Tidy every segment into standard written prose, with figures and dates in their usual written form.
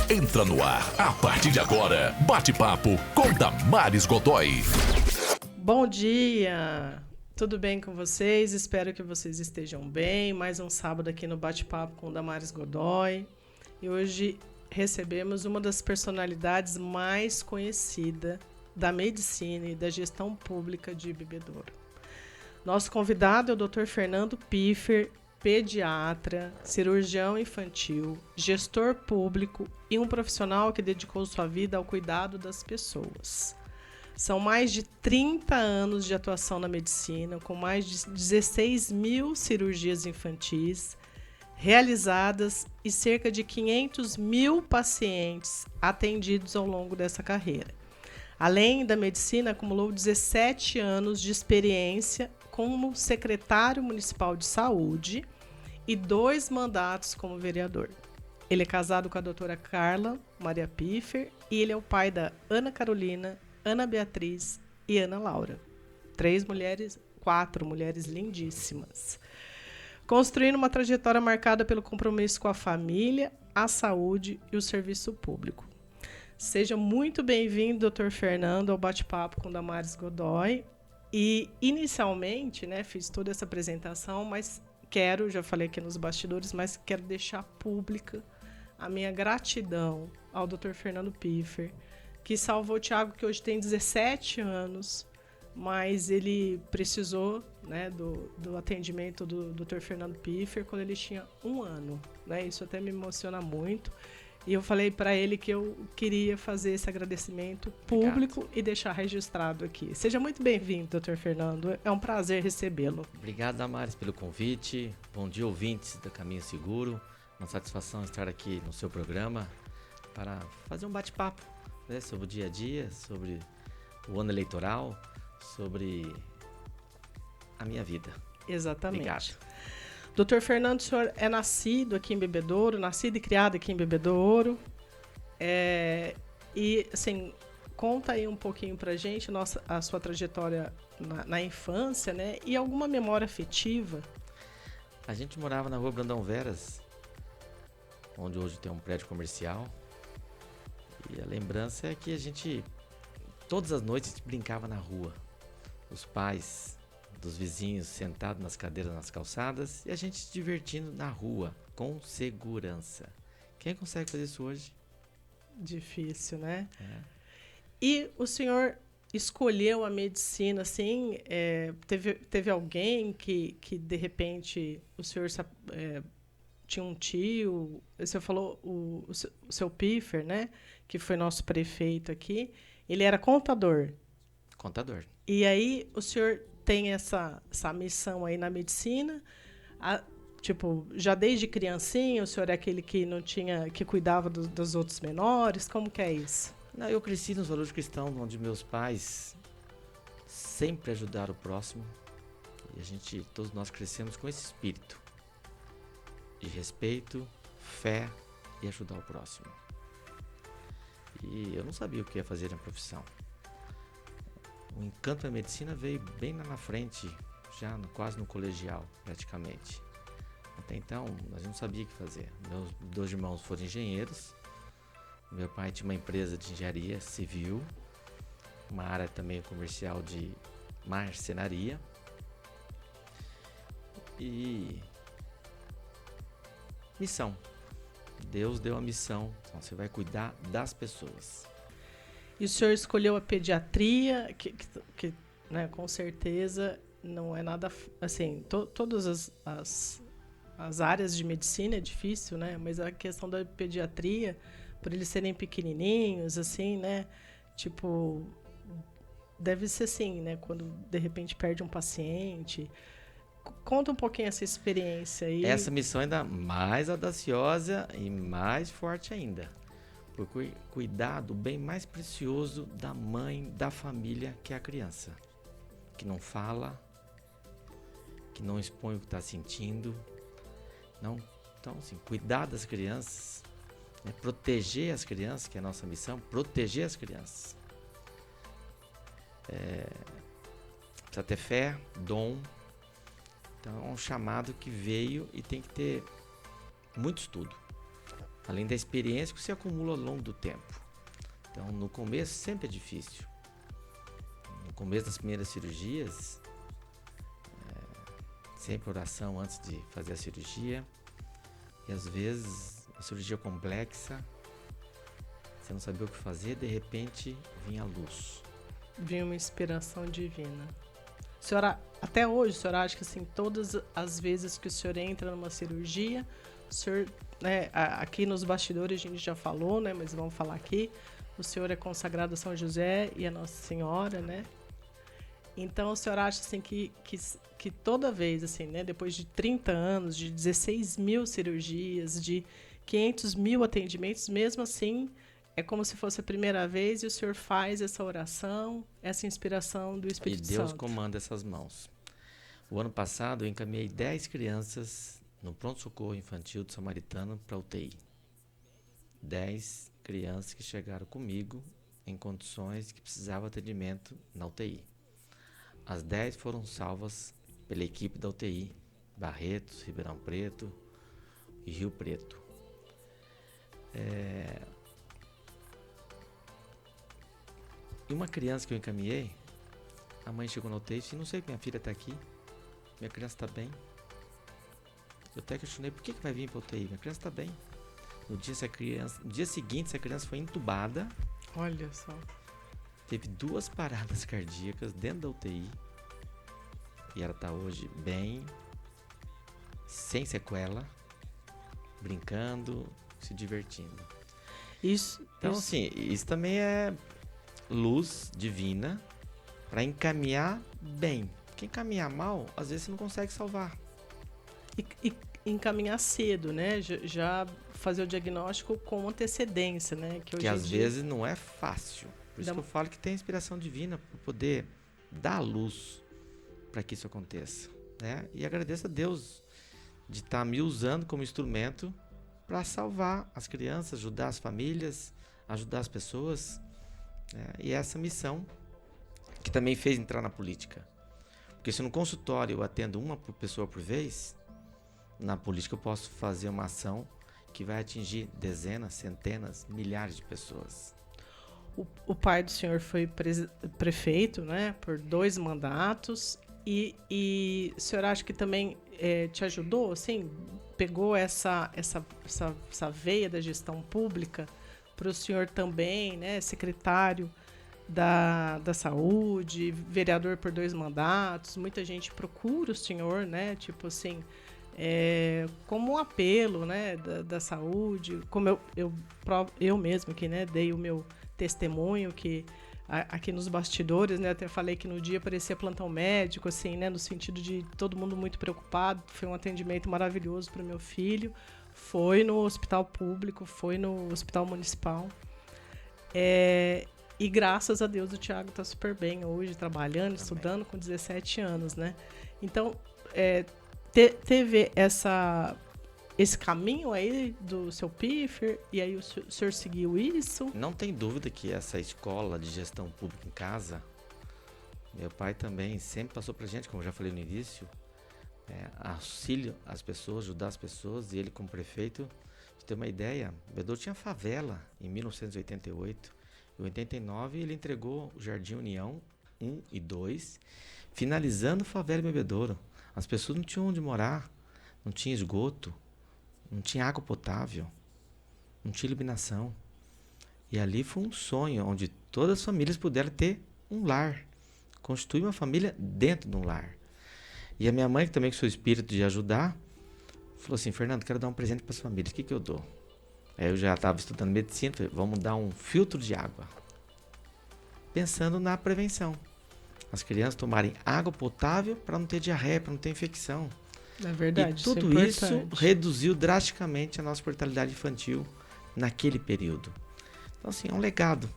Entra no ar, a partir de agora, bate-papo com Damares Godoy. Bom dia, tudo bem com vocês? Espero que vocês estejam bem. Mais um sábado aqui no Bate-Papo com Damares Godoy. E hoje recebemos uma das personalidades mais conhecidas da medicina e da gestão pública de Bebedouro. Nosso convidado é o Dr. Fernando Piffer, pediatra, cirurgião infantil, gestor público e um profissional que dedicou sua vida ao cuidado das pessoas. São mais de 30 anos de atuação na medicina, com mais de 16 mil cirurgias infantis realizadas e cerca de 500 mil pacientes atendidos ao longo dessa carreira. Além da medicina, acumulou 17 anos de experiência como secretário municipal de saúde e 2 mandatos como vereador. Ele é casado com a doutora Carla Maria Piffer e ele é o pai da Ana Carolina, Ana Beatriz e Ana Laura. 4 mulheres lindíssimas. Construindo uma trajetória marcada pelo compromisso com a família, a saúde e o serviço público. Seja muito bem-vindo, Dr. Fernando, ao Bate-Papo com Damares Godoy. E, inicialmente, fiz toda essa apresentação, mas já falei aqui nos bastidores, mas quero deixar pública a minha gratidão ao Dr. Fernando Piffer, que salvou o Thiago, que hoje tem 17 anos, mas ele precisou do atendimento do Dr. Fernando Piffer quando ele tinha 1 ano. Isso até me emociona muito. E eu falei para ele que eu queria fazer esse agradecimento público. Obrigado. E deixar registrado aqui. Seja muito bem-vindo, Dr. Fernando. É um prazer recebê-lo. Obrigado, Damares, pelo convite. Bom dia, ouvintes da Caminho Seguro. Uma satisfação estar aqui no seu programa para fazer um bate-papo sobre o dia a dia, sobre o ano eleitoral, sobre a minha vida. Exatamente. Obrigado. Dr. Fernando, o senhor é nascido aqui em Bebedouro, nascido e criado aqui em Bebedouro. E, assim, conta aí um pouquinho pra gente a sua trajetória na infância, e alguma memória afetiva. A gente morava na rua Brandão Veras, onde hoje tem um prédio comercial. E a lembrança é que a gente, todas as noites, brincava na rua. Os pais dos vizinhos sentados nas cadeiras nas calçadas e a gente se divertindo na rua, com segurança. Quem consegue fazer isso hoje? Difícil, né? E o senhor escolheu a medicina, assim, teve alguém que de repente o senhor tinha um tio, você falou o seu Piffer, que foi nosso prefeito aqui, ele era contador. Contador. E aí o senhor tem essa missão aí na medicina, já desde criancinha, o senhor é aquele que não tinha, que cuidava dos outros menores, como que é isso? Não, eu cresci nos valores cristãos, onde meus pais sempre ajudaram o próximo, e todos nós crescemos com esse espírito de respeito, fé e ajudar o próximo. E eu não sabia o que ia fazer na profissão. O encanto da medicina veio bem lá na frente, já quase no colegial, praticamente. Até então, a gente não sabia o que fazer. Meus 2 irmãos foram engenheiros. Meu pai tinha uma empresa de engenharia civil, uma área também comercial de marcenaria. E missão. Deus deu a missão. Então, você vai cuidar das pessoas. E o senhor escolheu a pediatria, que com certeza não é nada assim. Todas as áreas de medicina é difícil, mas a questão da pediatria, por eles serem pequenininhos, assim, deve ser assim, quando de repente perde um paciente. Conta um pouquinho essa experiência aí. Essa missão é ainda mais audaciosa e mais forte ainda. Por cuidar do bem mais precioso da mãe, da família, que é a criança. Que não fala, que não expõe o que está sentindo. Não. Então, assim, cuidar das crianças, proteger as crianças, que é a nossa missão, proteger as crianças. Precisa ter fé, dom. Então, é um chamado que veio e tem que ter muito estudo. além da experiência que se acumula ao longo do tempo. Então, no começo sempre é difícil. No começo das primeiras cirurgias, sempre oração antes de fazer a cirurgia. E às vezes, a cirurgia complexa, você não sabia o que fazer, de repente vinha a luz. Vinha uma inspiração divina. Senhora, até hoje, o senhor acha que assim, todas as vezes que o senhor entra numa cirurgia, o senhor, né, aqui nos bastidores a gente já falou, né, mas vamos falar aqui, o senhor é consagrado a São José e a Nossa Senhora, né? Então, o senhor acha assim, que toda vez, assim, né, depois de 30 anos, de 16 mil cirurgias, de 500 mil atendimentos, mesmo assim, é como se fosse a primeira vez e o senhor faz essa oração, essa inspiração do Espírito Santo. E Deus comanda essas mãos. O ano passado eu encaminhei 10 crianças no pronto-socorro infantil do Samaritano para UTI. 10 crianças que chegaram comigo em condições que precisavam de atendimento na UTI. As 10 foram salvas pela equipe da UTI, Barretos, Ribeirão Preto e Rio Preto. E uma criança que eu encaminhei, a mãe chegou na UTI e disse, não sei que minha filha está aqui, minha criança está bem. Eu até questionei, por que vai vir para a UTI? Minha criança está bem. No dia seguinte, essa criança foi entubada. Olha só. Teve 2 paradas cardíacas dentro da UTI. E ela está hoje bem, sem sequela, brincando, se divertindo. Então, assim, isso também é luz divina para encaminhar bem. Porque encaminhar mal, às vezes você não consegue salvar. E encaminhar cedo, né? Já fazer o diagnóstico com antecedência, né? Que às vezes não é fácil. Por isso que eu falo que tem inspiração divina para poder dar luz para que isso aconteça, né? E agradeço a Deus de estar me usando como instrumento para salvar as crianças, ajudar as famílias, ajudar as pessoas, né? E essa missão que também fez entrar na política. Porque se no consultório eu atendo uma pessoa por vez, na política eu posso fazer uma ação que vai atingir dezenas, centenas, milhares de pessoas. O pai do senhor foi prefeito, né, por 2 mandatos e o senhor acha que também te ajudou, assim, pegou essa veia da gestão pública para o senhor também, né, secretário da saúde, vereador por 2 mandatos, muita gente procura o senhor, né, tipo assim, como um apelo, né, da saúde, como eu mesmo aqui, né, dei o meu testemunho que aqui nos bastidores, né, até falei que no dia parecia plantão médico, assim, né, no sentido de todo mundo muito preocupado. Foi um atendimento maravilhoso para o meu filho. Foi no hospital público, foi no hospital municipal. E graças a Deus o Thiago está super bem hoje, trabalhando, estudando com 17 anos, né? Então, teve esse caminho aí do seu PIFER, e aí o senhor seguiu isso? Não tem dúvida que essa escola de gestão pública em casa, meu pai também sempre passou pra gente, como eu já falei no início, auxílio às pessoas, ajudar as pessoas, e ele como prefeito, pra você ter uma ideia, Bebedouro tinha favela em 1988, em 89 ele entregou o Jardim União 1 e 2, finalizando favela Bebedouro. As pessoas não tinham onde morar, não tinha esgoto, não tinha água potável, não tinha iluminação. E ali foi um sonho onde todas as famílias puderam ter um lar, constituir uma família dentro de um lar. E a minha mãe, que também com o seu espírito de ajudar, falou assim, Fernando, quero dar um presente para as famílias, o que eu dou? Aí eu já estava estudando medicina, falei, vamos dar um filtro de água. Pensando na prevenção. As crianças tomarem água potável para não ter diarreia, para não ter infecção. É verdade. E tudo isso reduziu drasticamente a nossa mortalidade infantil naquele período. Então, assim, é um legado.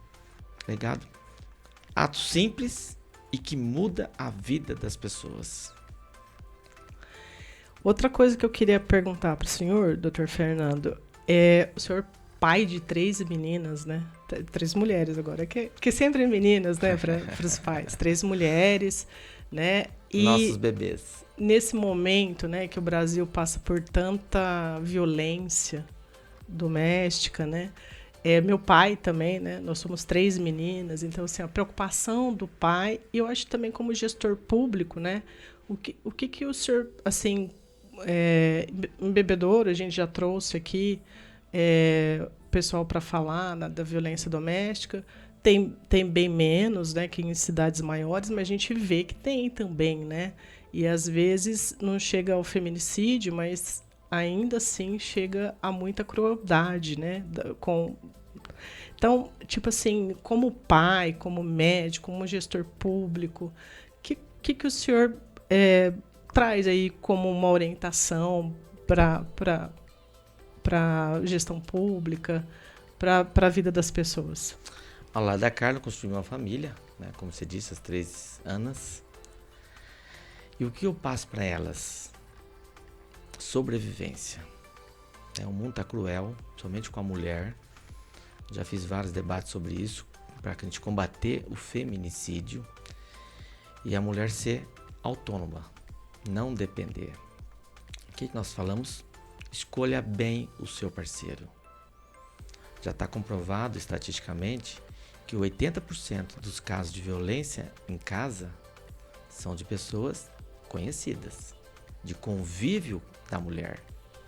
Ato simples e que muda a vida das pessoas. Outra coisa que eu queria perguntar para o senhor, Dr. Fernando, o senhor pai de 3 meninas, né? 3 mulheres agora, que sempre meninas, né, para os pais. 3 mulheres, né? E nossos bebês. Nesse momento, né, que o Brasil passa por tanta violência, doméstica, né? Meu pai também, né? Nós somos 3 meninas, então assim, a preocupação do pai, e eu acho também como gestor público, né? O que o senhor, assim, em Bebedouro, a gente já trouxe aqui pessoal para falar da violência doméstica. Tem bem menos, né, que em cidades maiores, mas a gente vê que tem também, né? E às vezes não chega ao feminicídio, mas ainda assim chega a muita crueldade, né? Então, tipo assim, como pai, como médico, como gestor público, que o senhor traz aí como uma orientação para gestão pública, para a vida das pessoas? Ao lado da Carla, construí uma família, né? Como você disse, as 3 Anas. E o que eu passo para elas? Sobrevivência. O mundo está cruel, somente com a mulher. Já fiz vários debates sobre isso, para que a gente combater o feminicídio e a mulher ser autônoma, não depender. O que nós falamos? Escolha bem o seu parceiro. Já está comprovado estatisticamente que 80% dos casos de violência em casa são de pessoas conhecidas, de convívio da mulher,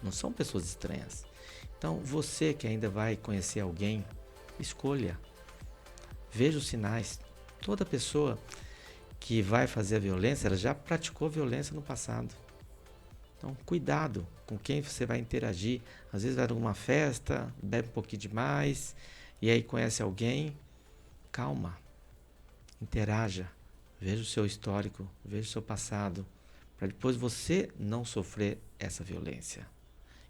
não são pessoas estranhas. Então, você que ainda vai conhecer alguém, escolha. Veja os sinais. Toda pessoa que vai fazer a violência, ela já praticou violência no passado. Então, cuidado com quem você vai interagir. Às vezes vai numa festa, bebe um pouquinho demais, e aí conhece alguém. Calma. Interaja. Veja o seu histórico, veja o seu passado, para depois você não sofrer essa violência.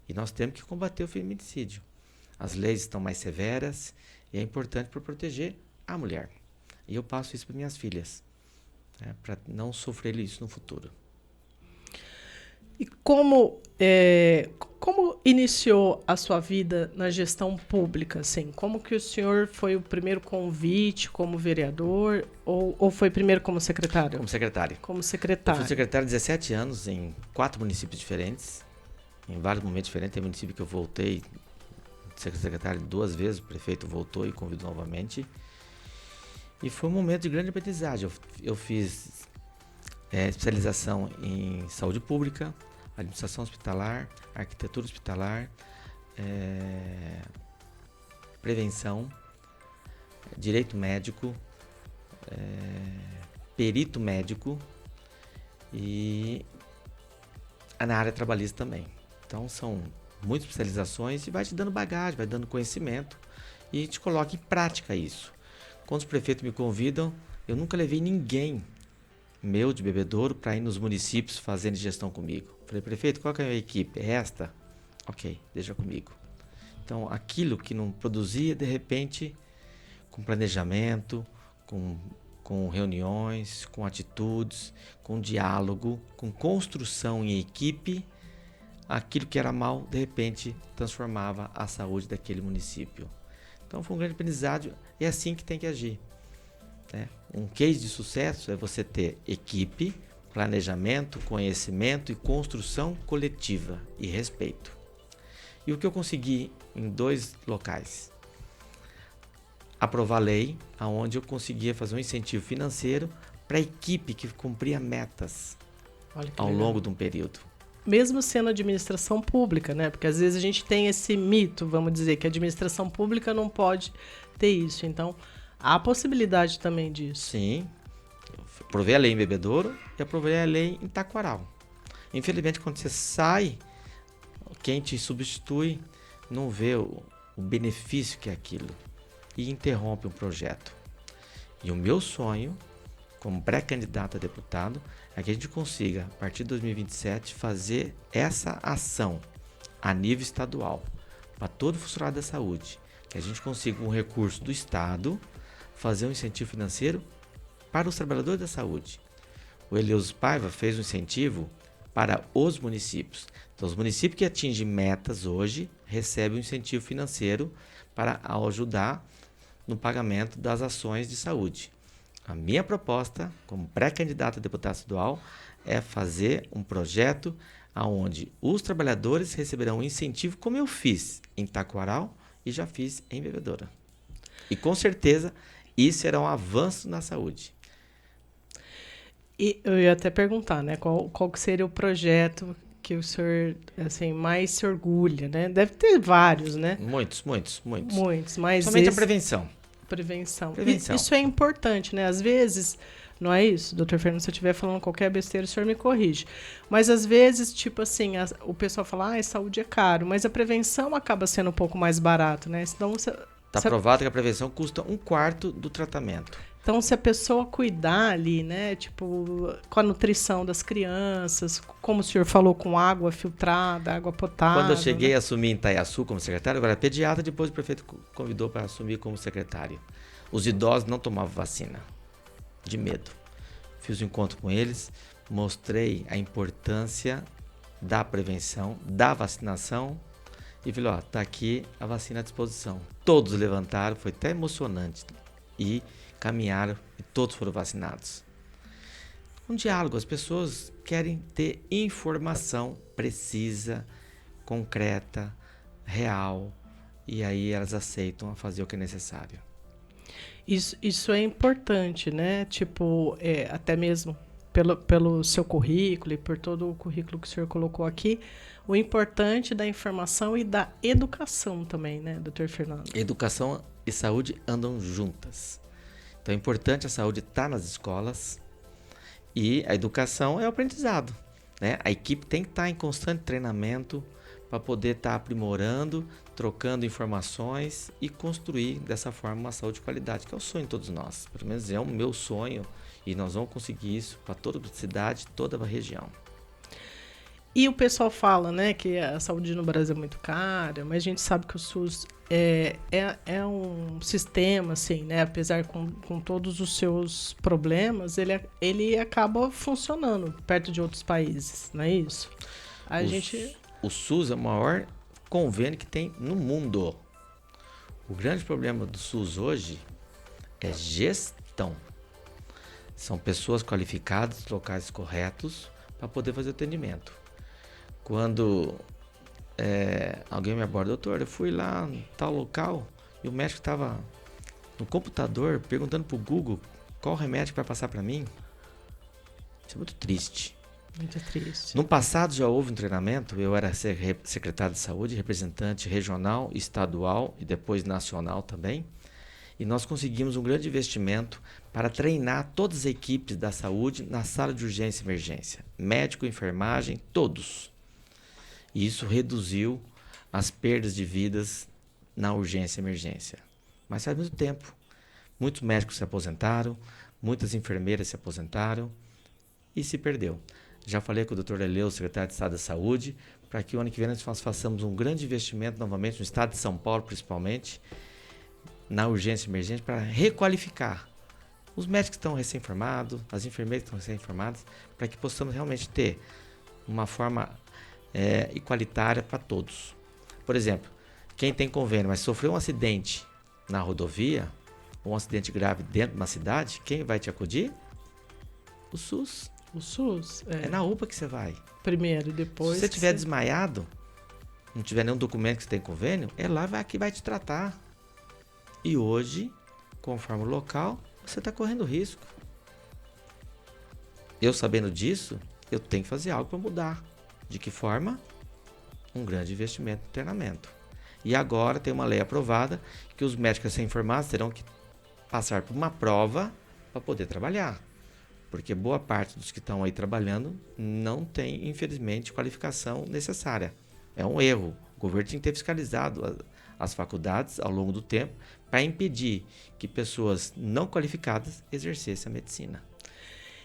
E nós temos que combater o feminicídio. As leis estão mais severas e é importante para proteger a mulher. E eu passo isso para minhas filhas, né, para não sofrer isso no futuro. E como iniciou a sua vida na gestão pública? Assim? Como que o senhor foi o primeiro convite como vereador ou foi primeiro como secretário? Como secretário. Como secretário. Eu fui secretário 17 anos em 4 municípios diferentes, em vários momentos diferentes. Tem município que eu voltei, secretário 2 vezes, o prefeito voltou e convidou novamente. E foi um momento de grande aprendizagem. Eu fiz especialização em saúde pública, administração hospitalar, arquitetura hospitalar, prevenção, direito médico, perito médico e na área trabalhista também. Então são muitas especializações e vai te dando bagagem, vai dando conhecimento e te coloca em prática isso. Quando os prefeitos me convidam, eu nunca levei ninguém meu de Bebedouro para ir nos municípios fazendo gestão comigo. Falei, prefeito, qual que é a minha equipe? É esta? Ok, deixa comigo. Então, aquilo que não produzia, de repente, com planejamento, com reuniões, com atitudes, com diálogo, com construção em equipe, aquilo que era mal, de repente, transformava a saúde daquele município. Então, foi um grande aprendizado. É assim que tem que agir. Um case de sucesso é você ter equipe, planejamento, conhecimento e construção coletiva e respeito. E o que eu consegui em 2 locais? Aprovar a lei, onde eu conseguia fazer um incentivo financeiro para a equipe que cumpria metas ao longo de um período. Mesmo sendo administração pública, né? Porque às vezes a gente tem esse mito, vamos dizer, que a administração pública não pode ter isso. Então, há possibilidade também disso. Sim. Eu aprovei a lei em Bebedouro e aprovei a lei em Taquaral. Infelizmente, quando você sai, quem te substitui não vê o benefício que é aquilo e interrompe um projeto. E o meu sonho, como pré-candidato a deputado, é que a gente consiga, a partir de 2027, fazer essa ação a nível estadual, para todo funcionário da saúde. Que a gente consiga, com um recurso do Estado, fazer um incentivo financeiro para os trabalhadores da saúde. O Eleuso Paiva fez um incentivo para os municípios. Então, os municípios que atingem metas hoje recebem um incentivo financeiro para ajudar no pagamento das ações de saúde. A minha proposta, como pré-candidato a deputado estadual, é fazer um projeto aonde os trabalhadores receberão um incentivo, como eu fiz em Taquaral e já fiz em Bebedoura. E com certeza isso será um avanço na saúde. E eu ia até perguntar, né, qual que seria o projeto que o senhor assim, mais se orgulha, né? Deve ter vários, né? Muitos. Muitos, mas Somente a esse- prevenção. prevenção. Prevenção. Isso é importante, né? Às vezes, não é isso, doutor Fernando, se eu estiver falando qualquer besteira, o senhor me corrige. Mas às vezes, tipo assim, o pessoal fala, saúde é caro, mas a prevenção acaba sendo um pouco mais barato, né? Então, Está provado que a prevenção custa 1/4 do tratamento. então, se a pessoa cuidar ali, né, tipo, com a nutrição das crianças, como o senhor falou, com água filtrada, água potável. Quando eu cheguei né? a assumir em Itaiaçu como secretário, eu era pediatra, depois o prefeito convidou para assumir como secretário. Os idosos não tomavam vacina, de medo. Fiz um encontro com eles, mostrei a importância da prevenção, da vacinação e falei, ó, tá aqui a vacina à disposição. Todos levantaram, foi até emocionante e caminharam e todos foram vacinados. Um diálogo, as pessoas querem ter informação precisa, concreta, real, e aí elas aceitam a fazer o que é necessário. Isso é importante, né? Tipo, até mesmo pelo seu currículo e por todo o currículo que o senhor colocou aqui, o importante da informação e da educação também, né, doutor Fernando? Educação e saúde andam juntas. Então é importante a saúde estar nas escolas e a educação é o aprendizado, né? A equipe tem que estar em constante treinamento para poder estar aprimorando, trocando informações e construir dessa forma uma saúde de qualidade, que é o sonho de todos nós. Pelo menos é o meu sonho e nós vamos conseguir isso para toda a cidade, toda a região. E o pessoal fala, né, que a saúde no Brasil é muito cara, mas a gente sabe que o SUS é um sistema, assim, né, apesar com todos os seus problemas, ele acaba funcionando perto de outros países, não é isso? O SUS é o maior convênio que tem no mundo. O grande problema do SUS hoje é gestão. São pessoas qualificadas, locais corretos para poder fazer o atendimento. Quando alguém me aborda, doutor, eu fui lá em tal local e o médico estava no computador perguntando para o Google qual remédio que vai passar para mim. Isso é muito triste. Muito triste. No passado já houve um treinamento, eu era secretário de saúde, representante regional, estadual e depois nacional também. E nós conseguimos um grande investimento para treinar todas as equipes da saúde na sala de urgência e emergência. Médico, enfermagem, todos. E isso reduziu as perdas de vidas na urgência e emergência. Mas faz muito tempo. Muitos médicos se aposentaram, muitas enfermeiras se aposentaram e se perdeu. Já falei com o Dr. Eleu, secretário de Estado da Saúde, para que o ano que vem nós façamos um grande investimento novamente no estado de São Paulo, principalmente, na urgência e emergência, para requalificar os médicos que estão recém-formados, as enfermeiras que estão recém-formadas, para que possamos realmente ter uma forma igualitária para todos. Por exemplo, quem tem convênio, mas sofreu um acidente na rodovia, ou um acidente grave dentro de uma cidade, quem vai te acudir? O SUS. O SUS? É na UPA que você vai. Primeiro, depois... Se você estiver desmaiado, não tiver nenhum documento que você tem convênio, é lá que vai te tratar. E hoje, conforme o local, você está correndo risco. Eu sabendo disso, eu tenho que fazer algo para mudar. De que forma? Um grande investimento no treinamento. E agora tem uma lei aprovada que os médicos recém-formados terão que passar por uma prova para poder trabalhar. Porque boa parte dos que estão aí trabalhando não tem, infelizmente, qualificação necessária. É um erro. O governo tem que ter fiscalizado as faculdades ao longo do tempo para impedir que pessoas não qualificadas exercessem a medicina.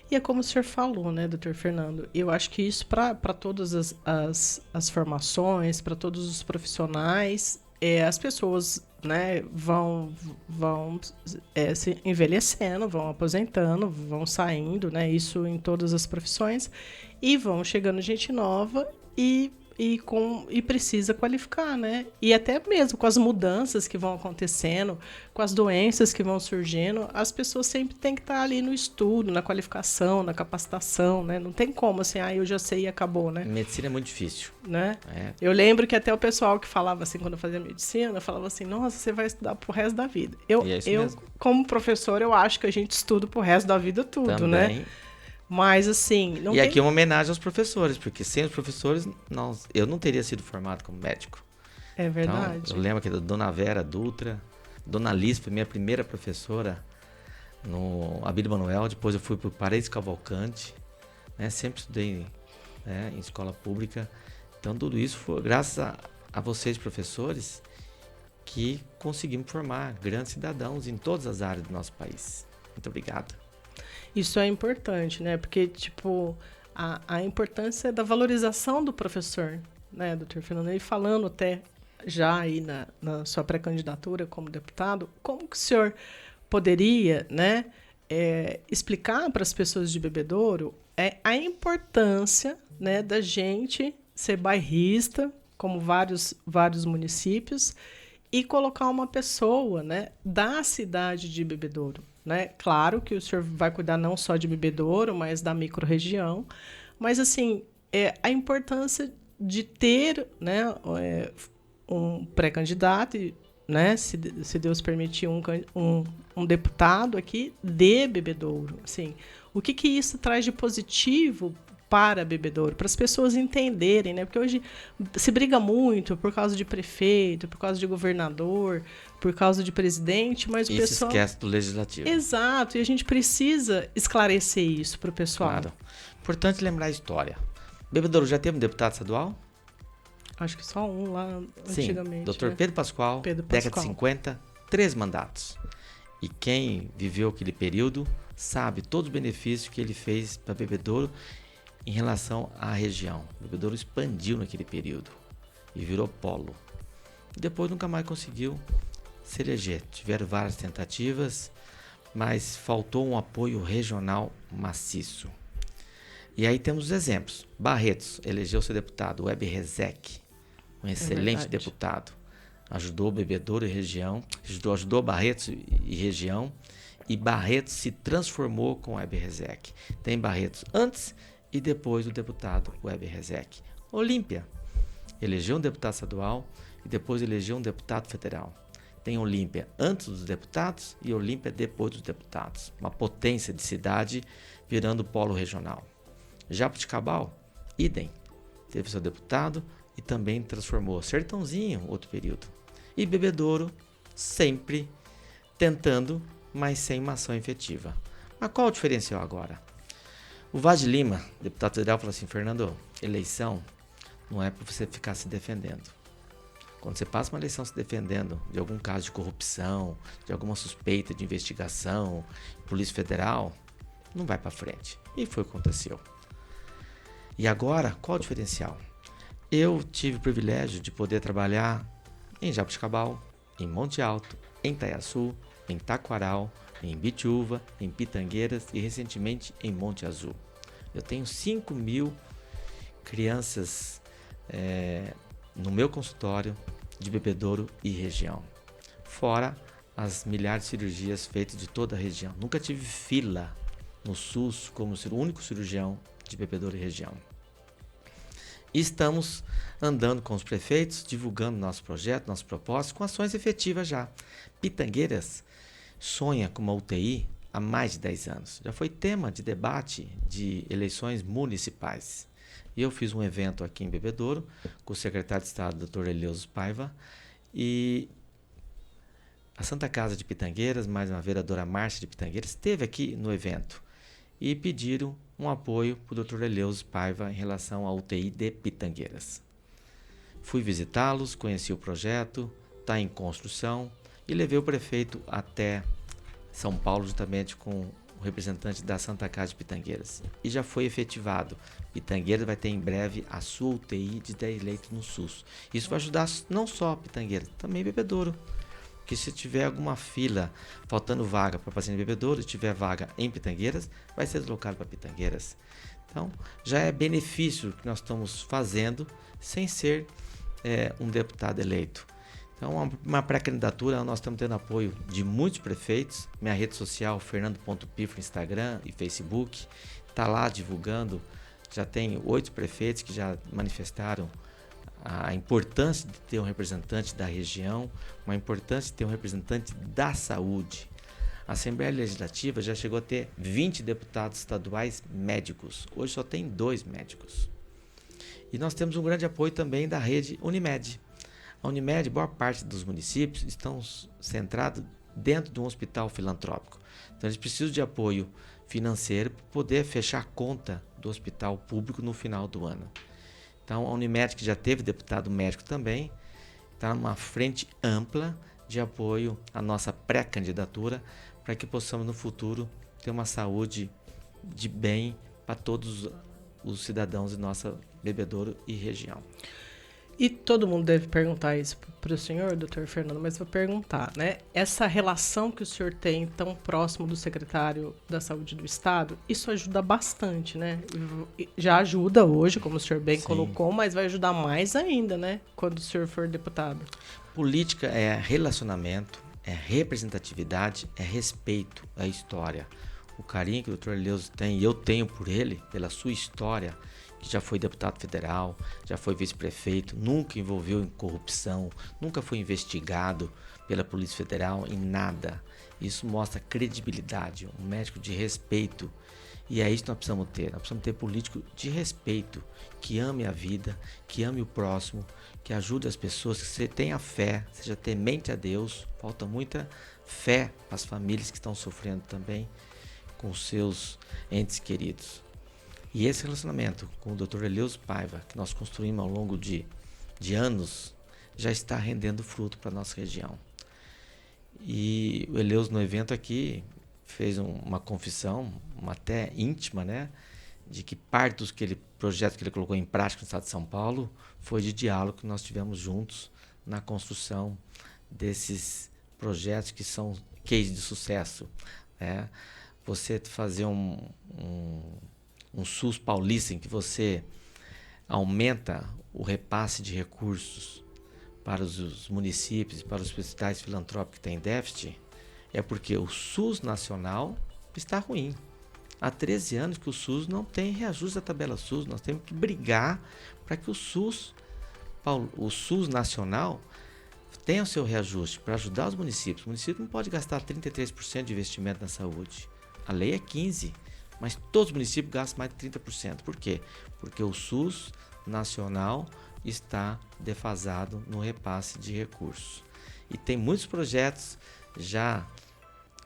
E é como o senhor falou, né, doutor Fernando? Eu acho que isso para todas as formações, para todos os profissionais, as pessoas, né, vão se envelhecendo, vão aposentando, vão saindo, né, isso em todas as profissões, e vão chegando gente nova e e precisa qualificar, né? E até mesmo com as mudanças que vão acontecendo, com as doenças que vão surgindo, as pessoas sempre têm que estar ali no estudo, na qualificação, na capacitação, né? Não tem como assim, eu já sei e acabou, né? Medicina é muito difícil. Né? É. Eu lembro que até o pessoal que falava assim, quando eu fazia medicina, falava assim, nossa, você vai estudar pro resto da vida. E é isso mesmo. Como professor, eu acho que a gente estuda pro resto da vida tudo, Também. né? Mas assim, não E tem... aqui é uma homenagem aos professores, porque sem os professores, eu não teria sido formado como médico. É verdade. Então, eu lembro que a Dona Vera Dutra, Dona Liz foi minha primeira professora no Abílio Manuel, depois eu fui para o Paredes Cavalcante, né? Sempre estudei, né, em escola pública. Então tudo isso foi graças a vocês, professores, que conseguimos formar grandes cidadãos em todas as áreas do nosso país. Muito obrigado. Isso é importante, né? Porque, tipo, a importância da valorização do professor, né, doutor Fernando? E falando até já aí na sua pré-candidatura como deputado, como que o senhor poderia, né, explicar para as pessoas de Bebedouro a importância, né, da gente ser bairrista, como vários municípios, e colocar uma pessoa, né, da cidade de Bebedouro, né? Claro que o senhor vai cuidar não só de Bebedouro, mas da microrregião. Mas, assim, a importância de ter, né, um pré-candidato, né, se Deus permitir, um deputado aqui de Bebedouro. Assim, o que isso traz de positivo para Bebedouro, para as pessoas entenderem, né? Porque hoje se briga muito por causa de prefeito, por causa de governador, por causa de presidente, mas o pessoal... se esquece do legislativo. Exato, e a gente precisa esclarecer isso para o pessoal. Claro. Importante lembrar a história. Bebedouro já teve um deputado estadual? Acho que só um lá antigamente. Dr. Né? Pedro Pascoal, década de Pascoal. 50, 3 mandatos. E quem viveu aquele período sabe todos os benefícios que ele fez para Bebedouro em relação à região. Bebedouro expandiu naquele período e virou polo. E depois nunca mais conseguiu se eleger. Tiveram várias tentativas, mas faltou um apoio regional maciço. E aí temos os exemplos. Barretos elegeu seu deputado, Weber Rezec, um excelente deputado. Ajudou Bebedouro e região, ajudou Barretos e região, e Barretos se transformou com Weber Rezec. Tem Barretos antes e depois do deputado Weber Rezec. Olímpia elegeu um deputado estadual e depois elegeu um deputado federal. Tem Olímpia antes dos deputados e Olímpia depois dos deputados. Uma potência de cidade virando polo regional. Jaboticabal, idem. Teve seu deputado e também transformou Sertãozinho, outro período. E Bebedouro, sempre tentando, mas sem uma ação efetiva. Mas qual o diferencial agora? O Vaz de Lima, deputado federal, falou assim: Fernando, eleição não é para você ficar se defendendo. Quando você passa uma eleição se defendendo de algum caso de corrupção, de alguma suspeita de investigação, Polícia Federal, não vai para frente. E foi o que aconteceu. E agora, qual o diferencial? Eu tive o privilégio de poder trabalhar em Jaboticabal, em Monte Alto, em Itaiaçu, em Taquaral, em Bitiúva, em Pitangueiras e recentemente em Monte Azul. Eu tenho 5.000 crianças no meu consultório de Bebedouro e região. Fora as milhares de cirurgias feitas de toda a região. Nunca tive fila no SUS como o único cirurgião de Bebedouro e região. E estamos andando com os prefeitos, divulgando nosso projeto, nosso propósito, com ações efetivas já. Pitangueiras sonha com uma UTI há mais de 10 anos. Já foi tema de debate de eleições municipais. E eu fiz um evento aqui em Bebedouro com o secretário de Estado, Dr. Eleuso Paiva, e a Santa Casa de Pitangueiras, mais uma vereadora Márcia de Pitangueiras, esteve aqui no evento e pediram um apoio para o Dr. Eleuso Paiva em relação à UTI de Pitangueiras. Fui visitá-los, conheci o projeto, está em construção, e levei o prefeito até São Paulo juntamente com o representante da Santa Casa de Pitangueiras. E já foi efetivado. Pitangueiras vai ter em breve a sua UTI de 10 leitos no SUS. Isso vai ajudar não só a Pitangueiras, também Bebedouro. Porque se tiver alguma fila faltando vaga para paciente em Bebedouro e tiver vaga em Pitangueiras, vai ser deslocado para Pitangueiras. Então, já é benefício que nós estamos fazendo sem ser um deputado eleito. Então, uma pré-candidatura, nós estamos tendo apoio de muitos prefeitos. Minha rede social, Fernando.Piffer, Instagram e Facebook, está lá divulgando. Já tem 8 prefeitos que já manifestaram a importância de ter um representante da região, a importância de ter um representante da saúde. A Assembleia Legislativa já chegou a ter 20 deputados estaduais médicos. Hoje só tem 2 médicos. E nós temos um grande apoio também da rede Unimed. A Unimed, boa parte dos municípios estão centrados dentro de um hospital filantrópico. Então eles precisam de apoio financeiro para poder fechar a conta do hospital público no final do ano. Então a Unimed, que já teve deputado médico também, está numa frente ampla de apoio à nossa pré-candidatura para que possamos no futuro ter uma saúde de bem para todos os cidadãos de nossa Bebedouro e região. E todo mundo deve perguntar isso para o senhor, doutor Fernando, mas vou perguntar, né? Essa relação que o senhor tem tão próximo do secretário da Saúde do Estado, isso ajuda bastante, né? Já ajuda hoje, como o senhor bem colocou, mas vai ajudar mais ainda, né? Quando o senhor for deputado. Política é relacionamento, é representatividade, é respeito, é história. O carinho que o doutor Eleuso tem, e eu tenho por ele, pela sua história, que já foi deputado federal, já foi vice-prefeito, nunca envolveu em corrupção, nunca foi investigado pela Polícia Federal em nada. Isso mostra credibilidade, um médico de respeito. E é isso que nós precisamos ter. Nós precisamos ter político de respeito, que ame a vida, que ame o próximo, que ajude as pessoas, que tenha fé, seja temente a Deus. Falta muita fé para as famílias que estão sofrendo também com seus entes queridos. E esse relacionamento com o Dr. Eleuso Paiva, que nós construímos ao longo de anos, já está rendendo fruto para a nossa região. E o Eleuso, no evento aqui, fez uma confissão, uma até íntima, né, de que parte dos projetos que ele colocou em prática no estado de São Paulo foi de diálogo que nós tivemos juntos na construção desses projetos que são case de sucesso, né? Você fazer um SUS paulista em que você aumenta o repasse de recursos para os municípios e para os hospitais filantrópicos que têm déficit, é porque o SUS nacional está ruim. Há 13 anos que o SUS não tem reajuste da tabela SUS. Nós temos que brigar para que o SUS nacional tenha o seu reajuste para ajudar os municípios. O município não pode gastar 33% de investimento na saúde. A lei é 15%, mas todos os municípios gastam mais de 30%. Por quê? Porque o SUS nacional está defasado no repasse de recursos. E tem muitos projetos já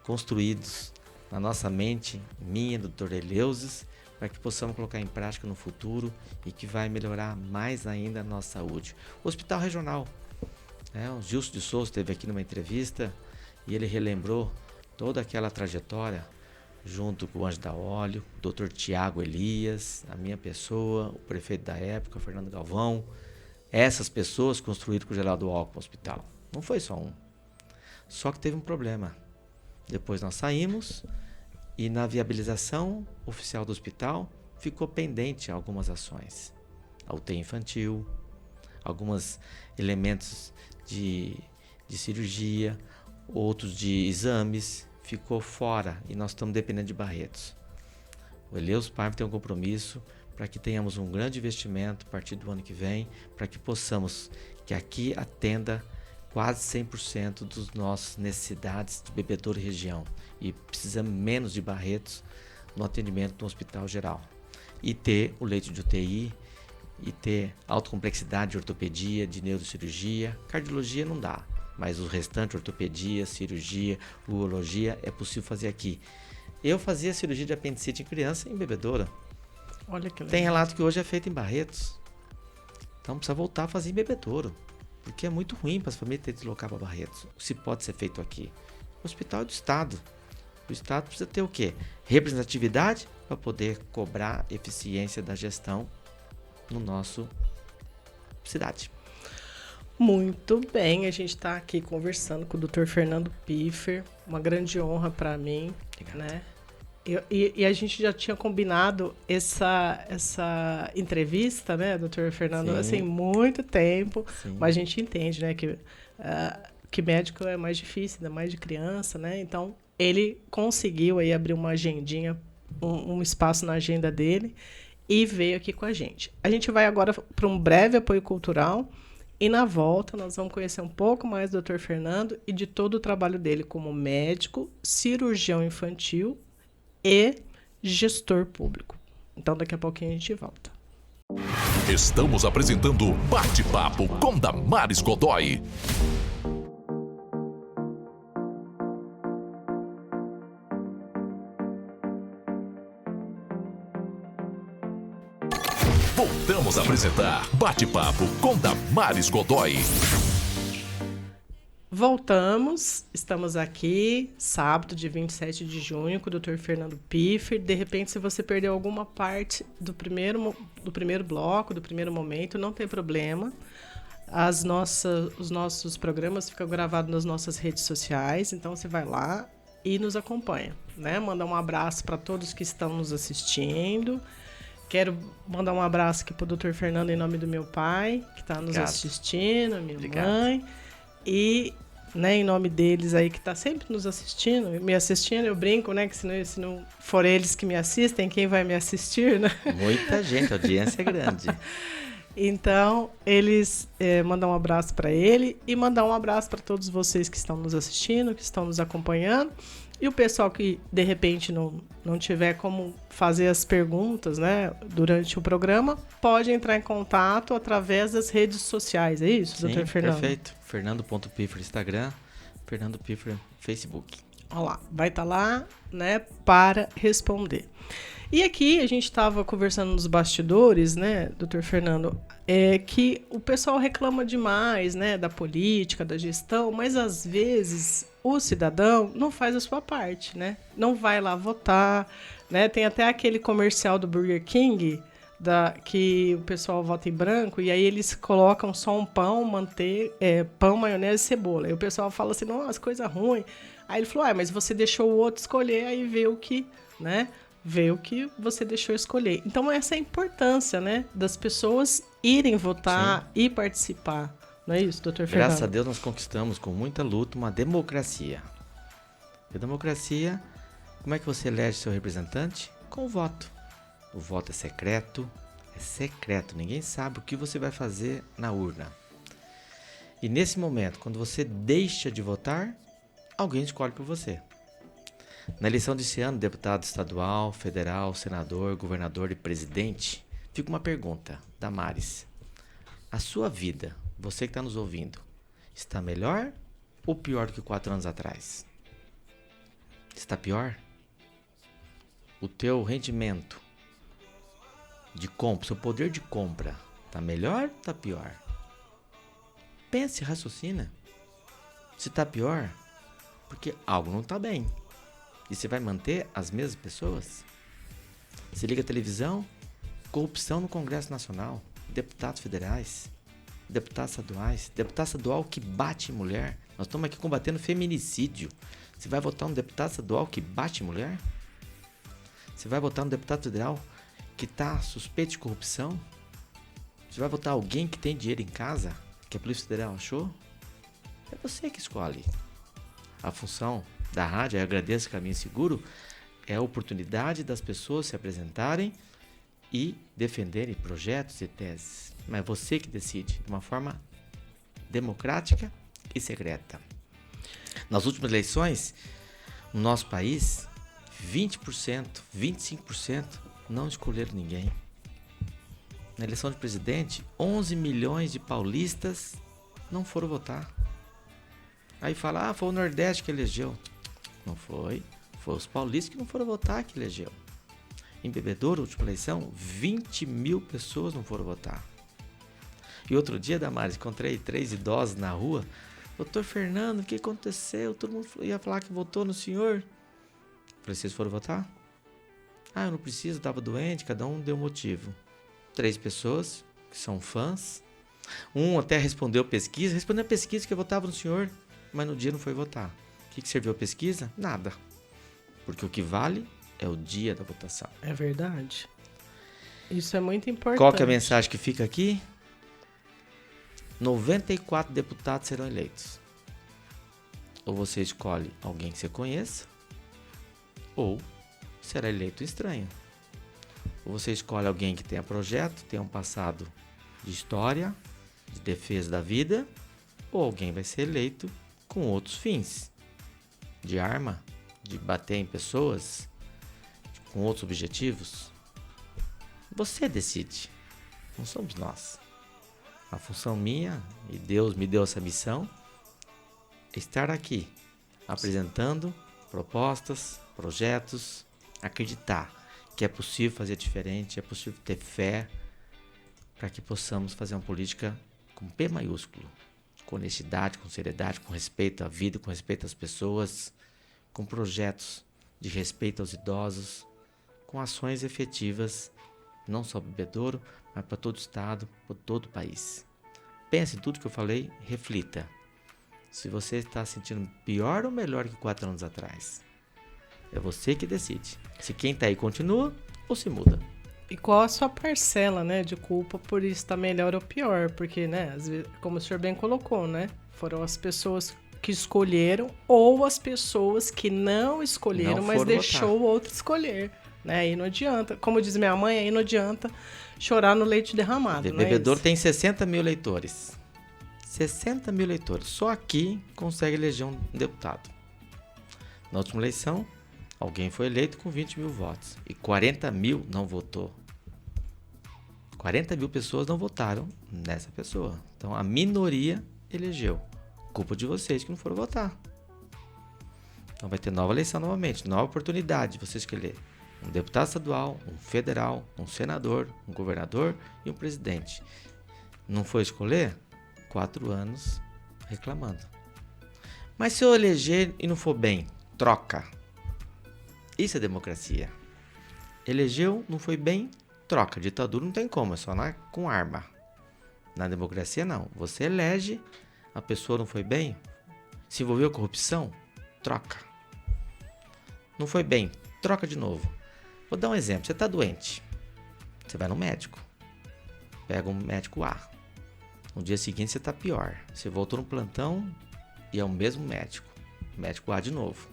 construídos na nossa mente, minha, do Dr. Eleusis, para que possamos colocar em prática no futuro e que vai melhorar mais ainda a nossa saúde. O Hospital Regional, o Gilson de Souza esteve aqui numa entrevista e ele relembrou toda aquela trajetória junto com o Anjo da Óleo, o Dr. Tiago Elias, a minha pessoa, o prefeito da época, Fernando Galvão. Essas pessoas construíram com o Geraldo Alckmin o hospital. Não foi só um. Só que teve um problema. Depois nós saímos e na viabilização oficial do hospital ficou pendente algumas ações. A UTI infantil, alguns elementos de cirurgia, outros de exames, ficou fora e nós estamos dependendo de Barretos. O Eleuso Paiva tem um compromisso para que tenhamos um grande investimento a partir do ano que vem, para que possamos, que aqui atenda quase 100% das nossas necessidades de Bebedouro e região. E precisamos menos de Barretos no atendimento no hospital geral. E ter o leito de UTI, e ter alta complexidade de ortopedia, de neurocirurgia. Cardiologia não dá, mas o restante, ortopedia, cirurgia, urologia, é possível fazer aqui. Eu fazia cirurgia de apendicite em criança em Bebedouro. Olha que legal. Tem relato que hoje é feito em Barretos. Então precisa voltar a fazer em Bebedouro. Porque é muito ruim para as famílias terem que deslocar para Barretos. Se pode ser feito aqui. O hospital é do Estado. O Estado precisa ter o quê? Representatividade para poder cobrar eficiência da gestão no nosso cidade. Muito bem, a gente está aqui conversando com o Dr. Fernando Piffer. Uma grande honra para mim, Obrigado. né? E a gente já tinha combinado essa entrevista, né, doutor Fernando, Sim. assim, muito tempo, Sim. mas a gente entende, né, que médico é mais difícil, ainda mais de criança, né, então ele conseguiu aí abrir uma agendinha, um espaço na agenda dele e veio aqui com a gente. A gente vai agora para um breve apoio cultural e na volta nós vamos conhecer um pouco mais do Dr. Fernando e de todo o trabalho dele como médico, cirurgião infantil e gestor público. Então daqui a pouquinho a gente volta. Estamos apresentando Bate-Papo com Damares Godoy. Voltamos a apresentar Bate-Papo com Damares Godoy. Voltamos, estamos aqui, sábado, dia 27 de junho, com o Dr. Fernando Piffer. De repente, se você perdeu alguma parte do primeiro bloco, do primeiro momento, não tem problema. Os nossos programas ficam gravados nas nossas redes sociais, então você vai lá e nos acompanha, né? Mandar um abraço para todos que estão nos assistindo. Quero mandar um abraço aqui para o Dr. Fernando em nome do meu pai, que está nos assistindo, minha mãe. E, né, em nome deles aí que está sempre nos assistindo, eu brinco, né, que se não for eles que me assistem, quem vai me assistir, né? Muita gente, a audiência é grande. Então, eles mandam um abraço para ele e mandar um abraço para todos vocês que estão nos assistindo, que estão nos acompanhando. E o pessoal que, de repente, não tiver como fazer as perguntas, né, durante o programa, pode entrar em contato através das redes sociais. É isso, Sim, doutor Fernando? Perfeito. Fernando.Piffer Instagram, Fernando Piffer Facebook. Olha lá, vai estar lá, né, para responder. E aqui a gente estava conversando nos bastidores, né, doutor Fernando, que o pessoal reclama demais, né, da política, da gestão, mas às vezes o cidadão não faz a sua parte, né? Não vai lá votar, né? Tem até aquele comercial do Burger King, que o pessoal vota em branco, e aí eles colocam só um pão, pão, maionese e cebola. E o pessoal fala assim, nossa, coisa ruim. Aí ele falou, mas você deixou o outro escolher, aí vê o que, né? Vê o que você deixou escolher. Então, essa é a importância, né? Das pessoas irem votar e participar. Não é isso, doutor Fernando? Graças a Deus nós conquistamos com muita luta uma democracia. E a democracia, como é que você elege seu representante? Com o voto. O voto é secreto, ninguém sabe o que você vai fazer na urna. E nesse momento, quando você deixa de votar, alguém escolhe por você. Na eleição desse ano, deputado estadual, federal, senador, governador e presidente, fica uma pergunta, Damares. A sua vida, você que está nos ouvindo, está melhor ou pior do que 4 anos atrás? Está pior? O teu rendimento de compra, seu poder de compra, está melhor ou está pior? Pense, raciocina. Se está pior, porque algo não está bem. E você vai manter as mesmas pessoas? Você liga a televisão, corrupção no Congresso Nacional, deputados federais, deputados estaduais, deputado estadual que bate em mulher. Nós estamos aqui combatendo feminicídio. Você vai votar um deputado estadual que bate em mulher? Você vai votar um deputado federal que está suspeito de corrupção? Você vai votar alguém que tem dinheiro em casa, que a Polícia Federal achou? É você que escolhe. A função da rádio, eu agradeço o Caminho Seguro, é a oportunidade das pessoas se apresentarem e defenderem projetos e teses. Mas é você que decide, de uma forma democrática e secreta. Nas últimas eleições, no nosso país, 20%, 25% não escolheram ninguém. Na eleição de presidente, 11 milhões de paulistas não foram votar. Aí fala, foi o Nordeste que elegeu. Não foi. Foi os paulistas que não foram votar que elegeu. Em Bebedouro, última eleição, 20 mil pessoas não foram votar. E outro dia, Damares, encontrei 3 idosos na rua. Doutor Fernando, o que aconteceu? Todo mundo ia falar que votou no senhor. Falei, vocês foram votar? Eu não preciso, estava doente, cada um deu motivo. 3 pessoas que são fãs. Um até respondeu a pesquisa que eu votava no senhor, mas no dia não foi votar. O que serviu a pesquisa? Nada. Porque o que vale é o dia da votação. É verdade. Isso é muito importante. Qual que é a mensagem que fica aqui? 94 deputados serão eleitos. Ou você escolhe alguém que você conheça, ou será eleito estranho. Ou você escolhe alguém que tenha projeto, tenha um passado de história, de defesa da vida, ou alguém vai ser eleito com outros fins, de arma, de bater em pessoas, com outros objetivos. Você decide, não somos nós. A função minha, e Deus me deu essa missão, é estar aqui, apresentando propostas, projetos, acreditar que é possível fazer diferente, é possível ter fé, para que possamos fazer uma política com P maiúsculo, com honestidade, com seriedade, com respeito à vida, com respeito às pessoas, com projetos de respeito aos idosos, com ações efetivas, não só para Bebedouro, mas para todo o estado, para todo o país. Pense em tudo que eu falei, reflita. Se você está sentindo pior ou melhor que 4 anos atrás, é você que decide. Se quem está aí continua ou se muda. E qual a sua parcela, né, de culpa por isso estar melhor ou pior? Porque, né, às vezes, como o senhor bem colocou, né, foram as pessoas que escolheram ou as pessoas que não escolheram, Não mas foram deixou o outro escolher, né? Aí não adianta, como diz minha mãe, aí não adianta chorar no leite derramado, né? Bebedouro tem 60 mil eleitores. 60 mil eleitores. Só aqui consegue eleger um deputado. Na última eleição, alguém foi eleito com 20 mil votos. E 40 mil não votou. 40 mil pessoas não votaram nessa pessoa. Então, a minoria elegeu. Culpa de vocês que não foram votar. Então, vai ter nova eleição novamente. Nova oportunidade de você escolher um deputado estadual, um federal, um senador, um governador e um presidente. Não foi escolher? 4 anos reclamando. Mas se eu eleger e não for bem, troca. Isso é democracia. Elegeu, não foi bem, troca. Ditadura não tem como, é só com arma. Na democracia não. Você elege, a pessoa não foi bem, se envolveu com corrupção, troca. Não foi bem, troca de novo. Vou dar um exemplo. Você está doente. Você vai no médico. Pega um médico A. No dia seguinte você está pior. Você voltou no plantão e é o mesmo médico. Médico A de novo.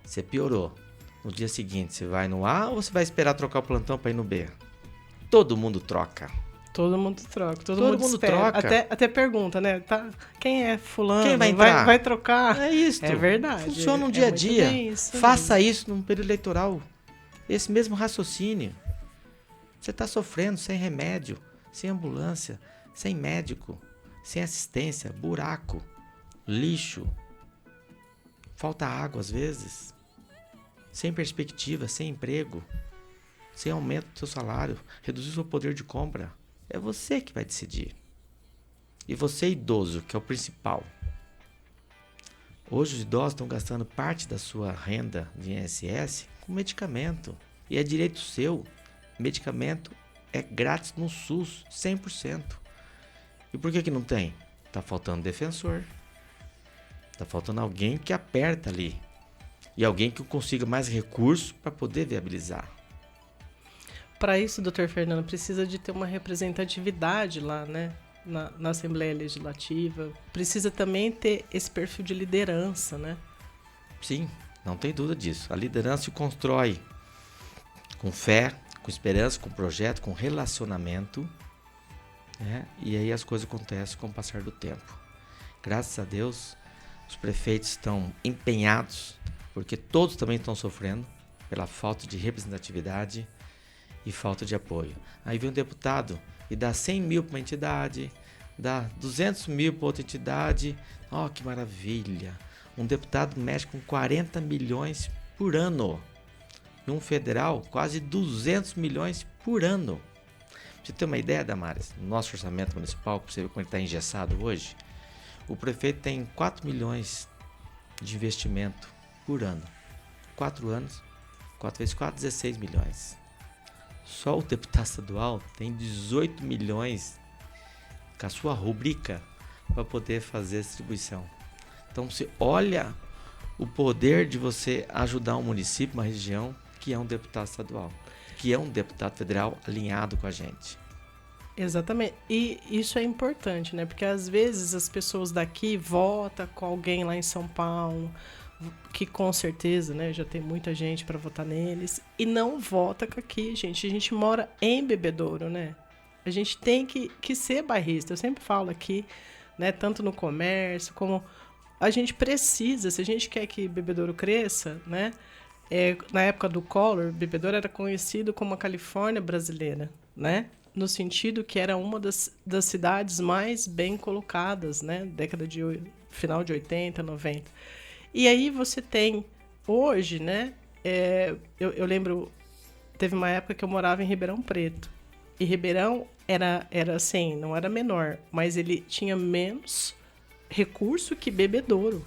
Você piorou. No dia seguinte você vai no A ou você vai esperar trocar o plantão para ir no B? Todo mundo troca. Todo mundo troca. Todo Todo mundo mundo espera. troca. Até pergunta, né? Tá, quem é fulano? Quem vai entrar? Vai trocar? É isso. É verdade. Funciona no É dia a muito dia. bem isso Faça mesmo. isso num período eleitoral. Esse mesmo raciocínio. Você está sofrendo sem remédio, sem ambulância, sem médico, sem assistência, buraco, lixo, falta água às vezes, sem perspectiva, sem emprego, sem aumento do seu salário, reduzir o seu poder de compra. É você que vai decidir. E você, idoso, que é o principal. Hoje os idosos estão gastando parte da sua renda de INSS com medicamento. E é direito seu. Medicamento é grátis no SUS, 100%. E por que não tem? Tá faltando defensor. Tá faltando alguém que aperta ali. E alguém que consiga mais recursos para poder viabilizar. Para isso, doutor Fernando, precisa de ter uma representatividade lá, né? Na Assembleia Legislativa. Precisa também ter esse perfil de liderança, né? Sim, não tem dúvida disso. A liderança se constrói com fé, com esperança, com projeto, com relacionamento, né? E aí as coisas acontecem com o passar do tempo. Graças a Deus, os prefeitos estão empenhados, porque todos também estão sofrendo pela falta de representatividade e falta de apoio. Aí vem um deputado e dá 100 mil para uma entidade, dá 200 mil para outra entidade. Oh, que maravilha! Um deputado mexe com 40 milhões por ano. E um federal, quase 200 milhões por ano. Pra você ter uma ideia, Damares, no nosso orçamento municipal, para você ver como ele está engessado hoje, o prefeito tem 4 milhões de investimento por ano. 4 anos, 4 vezes 4, 16 milhões. Só o deputado estadual tem 18 milhões com a sua rubrica para poder fazer a distribuição. Então você olha o poder de você ajudar um município, uma região, que é um deputado estadual, que é um deputado federal alinhado com a gente. Exatamente. E isso é importante, né? Porque às vezes as pessoas daqui votam com alguém lá em São Paulo, que com certeza, né, já tem muita gente para votar neles, e não vota aqui, gente. A gente mora em Bebedouro, né? A gente tem que ser bairrista. Eu sempre falo aqui, né, tanto no comércio como a gente precisa, se a gente quer que Bebedouro cresça, né? Na época do Collor, Bebedouro era conhecido como a Califórnia brasileira, né? No sentido que era uma das cidades mais bem colocadas, né? Final de 80, 90. E aí você tem, hoje, né? Eu lembro, teve uma época que eu morava em Ribeirão Preto. E Ribeirão era assim, não era menor, mas ele tinha menos recurso que Bebedouro.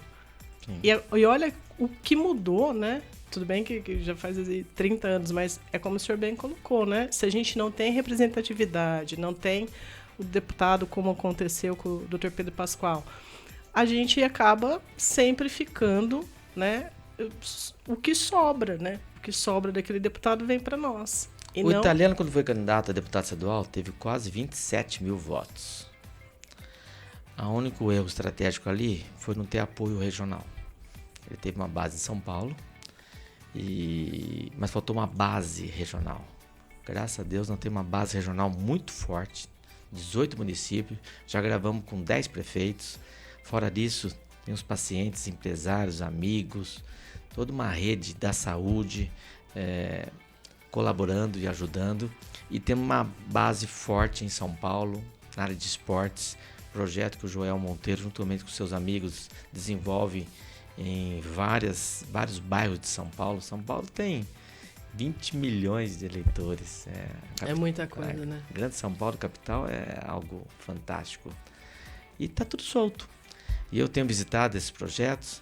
E olha o que mudou, né? Tudo bem que já faz 30 anos, mas é como o senhor bem colocou, né? Se a gente não tem representatividade, não tem o deputado, como aconteceu com o Dr. Pedro Pascoal, a gente acaba sempre ficando, né? O que sobra, né? O que sobra daquele deputado vem para nós. O italiano, quando foi candidato a deputado estadual, teve quase 27 mil votos. O único erro estratégico ali foi não ter apoio regional. Ele teve uma base em São Paulo, mas faltou uma base regional. Graças a Deus, nós temos uma base regional muito forte, 18 municípios, já gravamos com 10 prefeitos. Fora disso, tem os pacientes, empresários, amigos, toda uma rede da saúde colaborando e ajudando. E temos uma base forte em São Paulo, na área de esportes, projeto que o Joel Monteiro, juntamente com seus amigos, desenvolve em vários bairros de São Paulo. São Paulo tem 20 milhões de eleitores. É muita coisa, né? Grande São Paulo, capital, é algo fantástico. E tá tudo solto. E eu tenho visitado esses projetos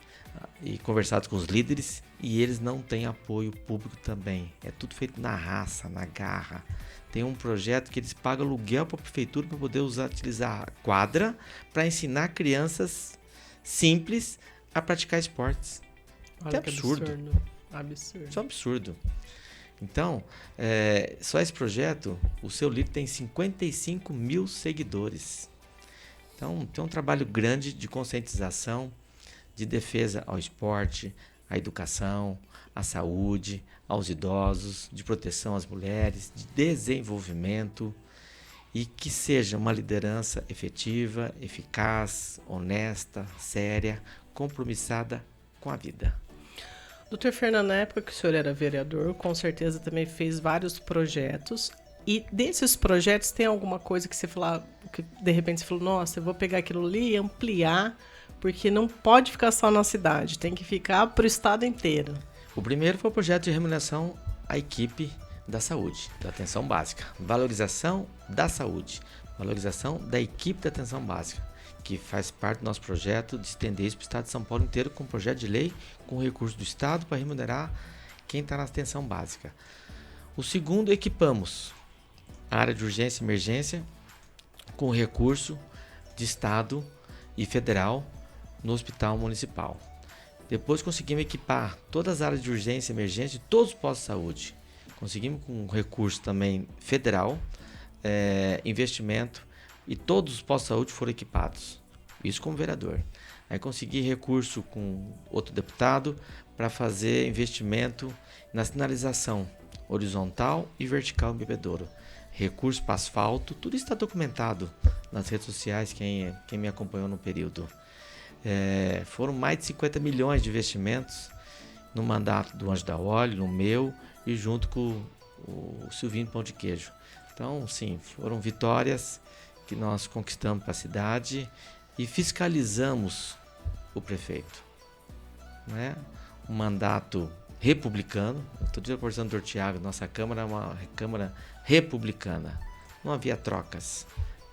e conversado com os líderes, e eles não têm apoio público também. É tudo feito na raça, na garra. Tem um projeto que eles pagam aluguel para a prefeitura para poder utilizar a quadra para ensinar crianças simples a praticar esportes. Olha que absurdo. Absurdo. Isso é um absurdo. Então, só esse projeto, o seu líder tem 55 mil seguidores. Então, tem um trabalho grande de conscientização, de defesa ao esporte, à educação, à saúde, aos idosos, de proteção às mulheres, de desenvolvimento, e que seja uma liderança efetiva, eficaz, honesta, séria, compromissada com a vida. Dr. Fernando, na época que o senhor era vereador, com certeza também fez vários projetos. E desses projetos tem alguma coisa que você falou, que de repente você falou, nossa, eu vou pegar aquilo ali e ampliar, porque não pode ficar só na cidade, tem que ficar para o estado inteiro. O primeiro foi o projeto de remuneração à equipe da saúde, da atenção básica. Valorização da saúde, valorização da equipe da atenção básica, que faz parte do nosso projeto de estender isso para o estado de São Paulo inteiro, com um projeto de lei, com recurso do estado para remunerar quem está na atenção básica. O segundo, equipamos a área de urgência e emergência com recurso de estado e federal no hospital municipal. Depois conseguimos equipar todas as áreas de urgência e emergência de todos os postos de saúde. Conseguimos com recurso também federal, investimento, e todos os postos de saúde foram equipados. Isso como vereador. Aí consegui recurso com outro deputado para fazer investimento na sinalização horizontal e vertical em Bebedouro. Recurso para asfalto, tudo isso está documentado nas redes sociais, quem me acompanhou no período. Foram mais de 50 milhões de investimentos no mandato do Anjo da Olho, no meu, e junto com o Silvinho Pão de Queijo. Então, sim, foram vitórias que nós conquistamos para a cidade e fiscalizamos o prefeito. Né? Um mandato republicano. Outro dia, conversando com o Dr. Tiago, nossa Câmara é uma Câmara republicana. Não havia trocas.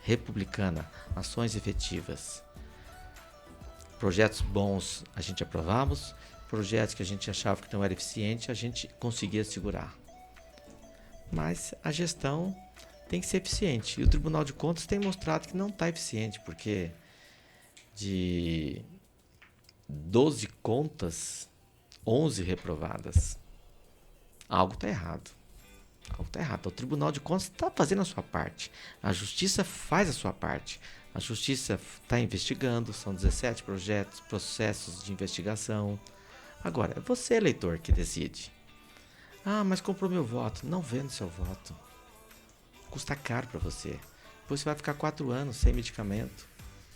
Republicana. Ações efetivas. Projetos bons a gente aprovamos. Projetos que a gente achava que não era eficiente, a gente conseguia segurar. Mas a gestão tem que ser eficiente. E o Tribunal de Contas tem mostrado que não está eficiente, porque de 12 contas 11 reprovadas. Algo está errado. Algo está errado. O Tribunal de Contas está fazendo a sua parte. A Justiça faz a sua parte. A Justiça está investigando. São 17 processos de investigação. Agora, é você, eleitor, que decide. Ah, mas comprou meu voto. Não venda seu voto. Custa caro para você. Depois você vai ficar 4 anos sem medicamento.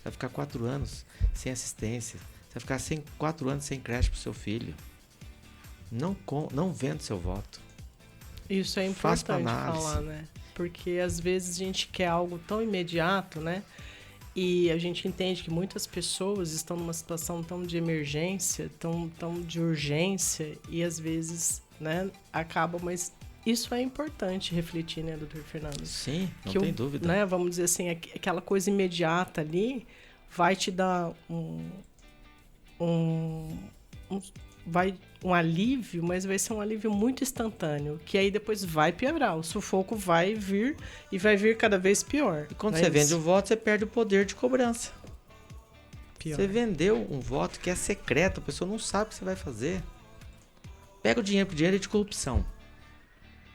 Vai ficar 4 anos sem assistência. Você vai ficar 4 anos sem creche para o seu filho. Não venda seu voto. Isso é importante falar, né? Porque às vezes a gente quer algo tão imediato, né? E a gente entende que muitas pessoas estão numa situação tão de emergência, tão de urgência, e às vezes, né, acaba, mas isso é importante refletir, né, doutor Fernando? Sim, não tem dúvida. Né, vamos dizer assim, aquela coisa imediata ali vai te dar um alívio, mas vai ser um alívio muito instantâneo, que aí depois vai piorar. O sufoco vai vir e vai vir cada vez pior. E quando você vende o voto, você perde o poder de cobrança. Pior. Você vendeu um voto que é secreto, a pessoa não sabe o que você vai fazer. Pega o dinheiro, porque o dinheiro é de corrupção.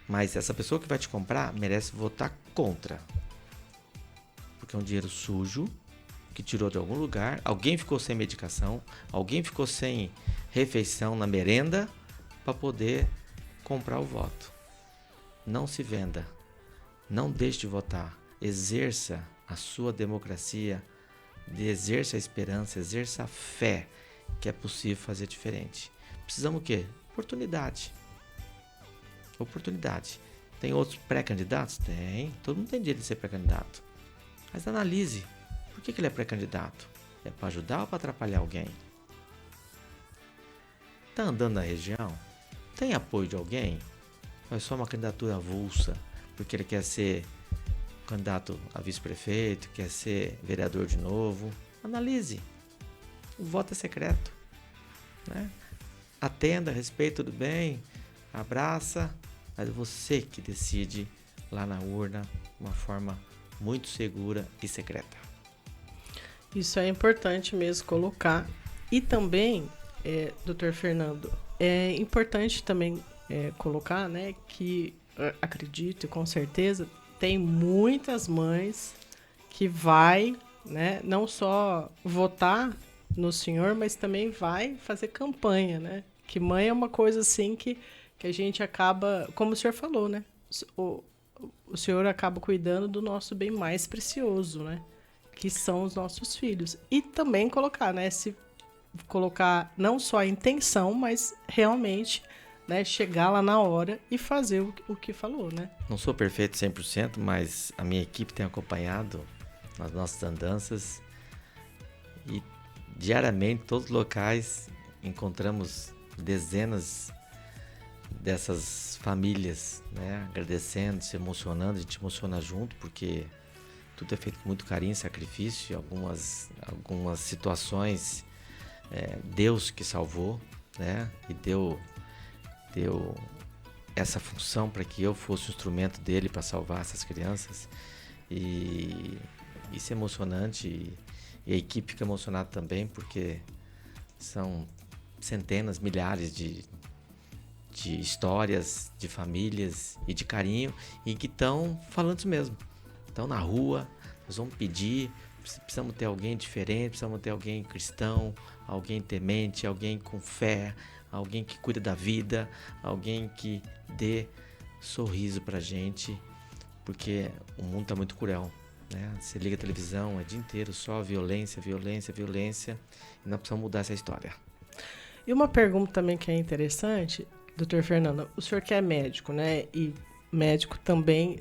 Mas essa pessoa que vai te comprar merece votar contra. Porque é um dinheiro sujo, que tirou de algum lugar, alguém ficou sem medicação, alguém ficou sem refeição na merenda para poder comprar o voto. Não se venda, não deixe de votar, exerça a sua democracia, exerça a esperança, exerça a fé que é possível fazer diferente. Precisamos o quê? Oportunidade. Oportunidade. Tem outros pré-candidatos? Tem. Todo mundo tem direito de ser pré-candidato. Mas analise. Por que ele é pré-candidato? É para ajudar ou para atrapalhar alguém? Está andando na região? Tem apoio de alguém? Ou é só uma candidatura avulsa? Porque ele quer ser candidato a vice-prefeito, quer ser vereador de novo? Analise. O voto é secreto, né? Atenda, respeite, tudo bem, abraça, mas é você que decide lá na urna, de uma forma muito segura e secreta. Isso é importante mesmo colocar. E também, doutor Fernando, é importante também colocar, né, que acredito com certeza tem muitas mães que vai, né, não só votar no senhor, mas também vai fazer campanha, né? Que mãe é uma coisa assim que a gente acaba, como o senhor falou, né? O senhor acaba cuidando do nosso bem mais precioso, né? Que são os nossos filhos. E também colocar, né? Colocar não só a intenção, mas realmente, né, chegar lá na hora e fazer o que falou, né? Não sou perfeito 100%, mas a minha equipe tem acompanhado nas nossas andanças e diariamente, em todos os locais, encontramos dezenas dessas famílias, né, agradecendo, se emocionando. A gente emociona junto, porque tudo é feito com muito carinho, sacrifício. Algumas situações, Deus que salvou, né, e deu essa função para que eu fosse o instrumento dele para salvar essas crianças. E isso é emocionante. E a equipe fica emocionada também, porque são centenas, milhares de histórias, de famílias e de carinho, e que estão falando isso mesmo. Estão na rua, nós vamos pedir, precisamos ter alguém diferente, precisamos ter alguém cristão, alguém temente, alguém com fé, alguém que cuida da vida, alguém que dê sorriso pra gente, porque o mundo está muito cruel. Né? Você liga a televisão, é o dia inteiro só violência, violência, violência, e nós precisamos mudar essa história. E uma pergunta também que é interessante, doutor Fernando, o senhor que é médico, né, e médico também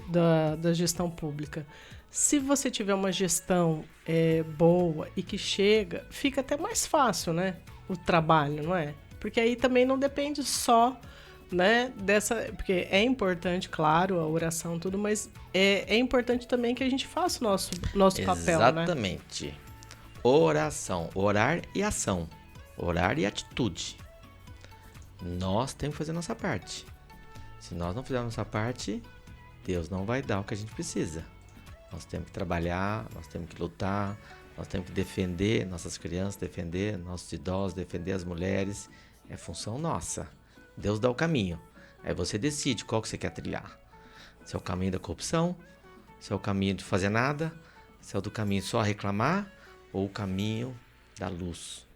da gestão pública, se você tiver uma gestão boa e que chega, fica até mais fácil, né, o trabalho, não é? Porque aí também não depende só, né, porque é importante, claro, a oração, tudo, mas é importante também que a gente faça o nosso papel, né? Exatamente. Oração, orar e ação, orar e atitude. Nós temos que fazer a nossa parte. Se nós não fizermos a nossa parte, Deus não vai dar o que a gente precisa. Nós temos que trabalhar, nós temos que lutar, nós temos que defender nossas crianças, defender nossos idosos, defender as mulheres É função nossa. Deus dá o caminho. Aí você decide qual que você quer trilhar. Se é o caminho da corrupção, se é o caminho de fazer nada, se é o do caminho só reclamar, ou o caminho da luz,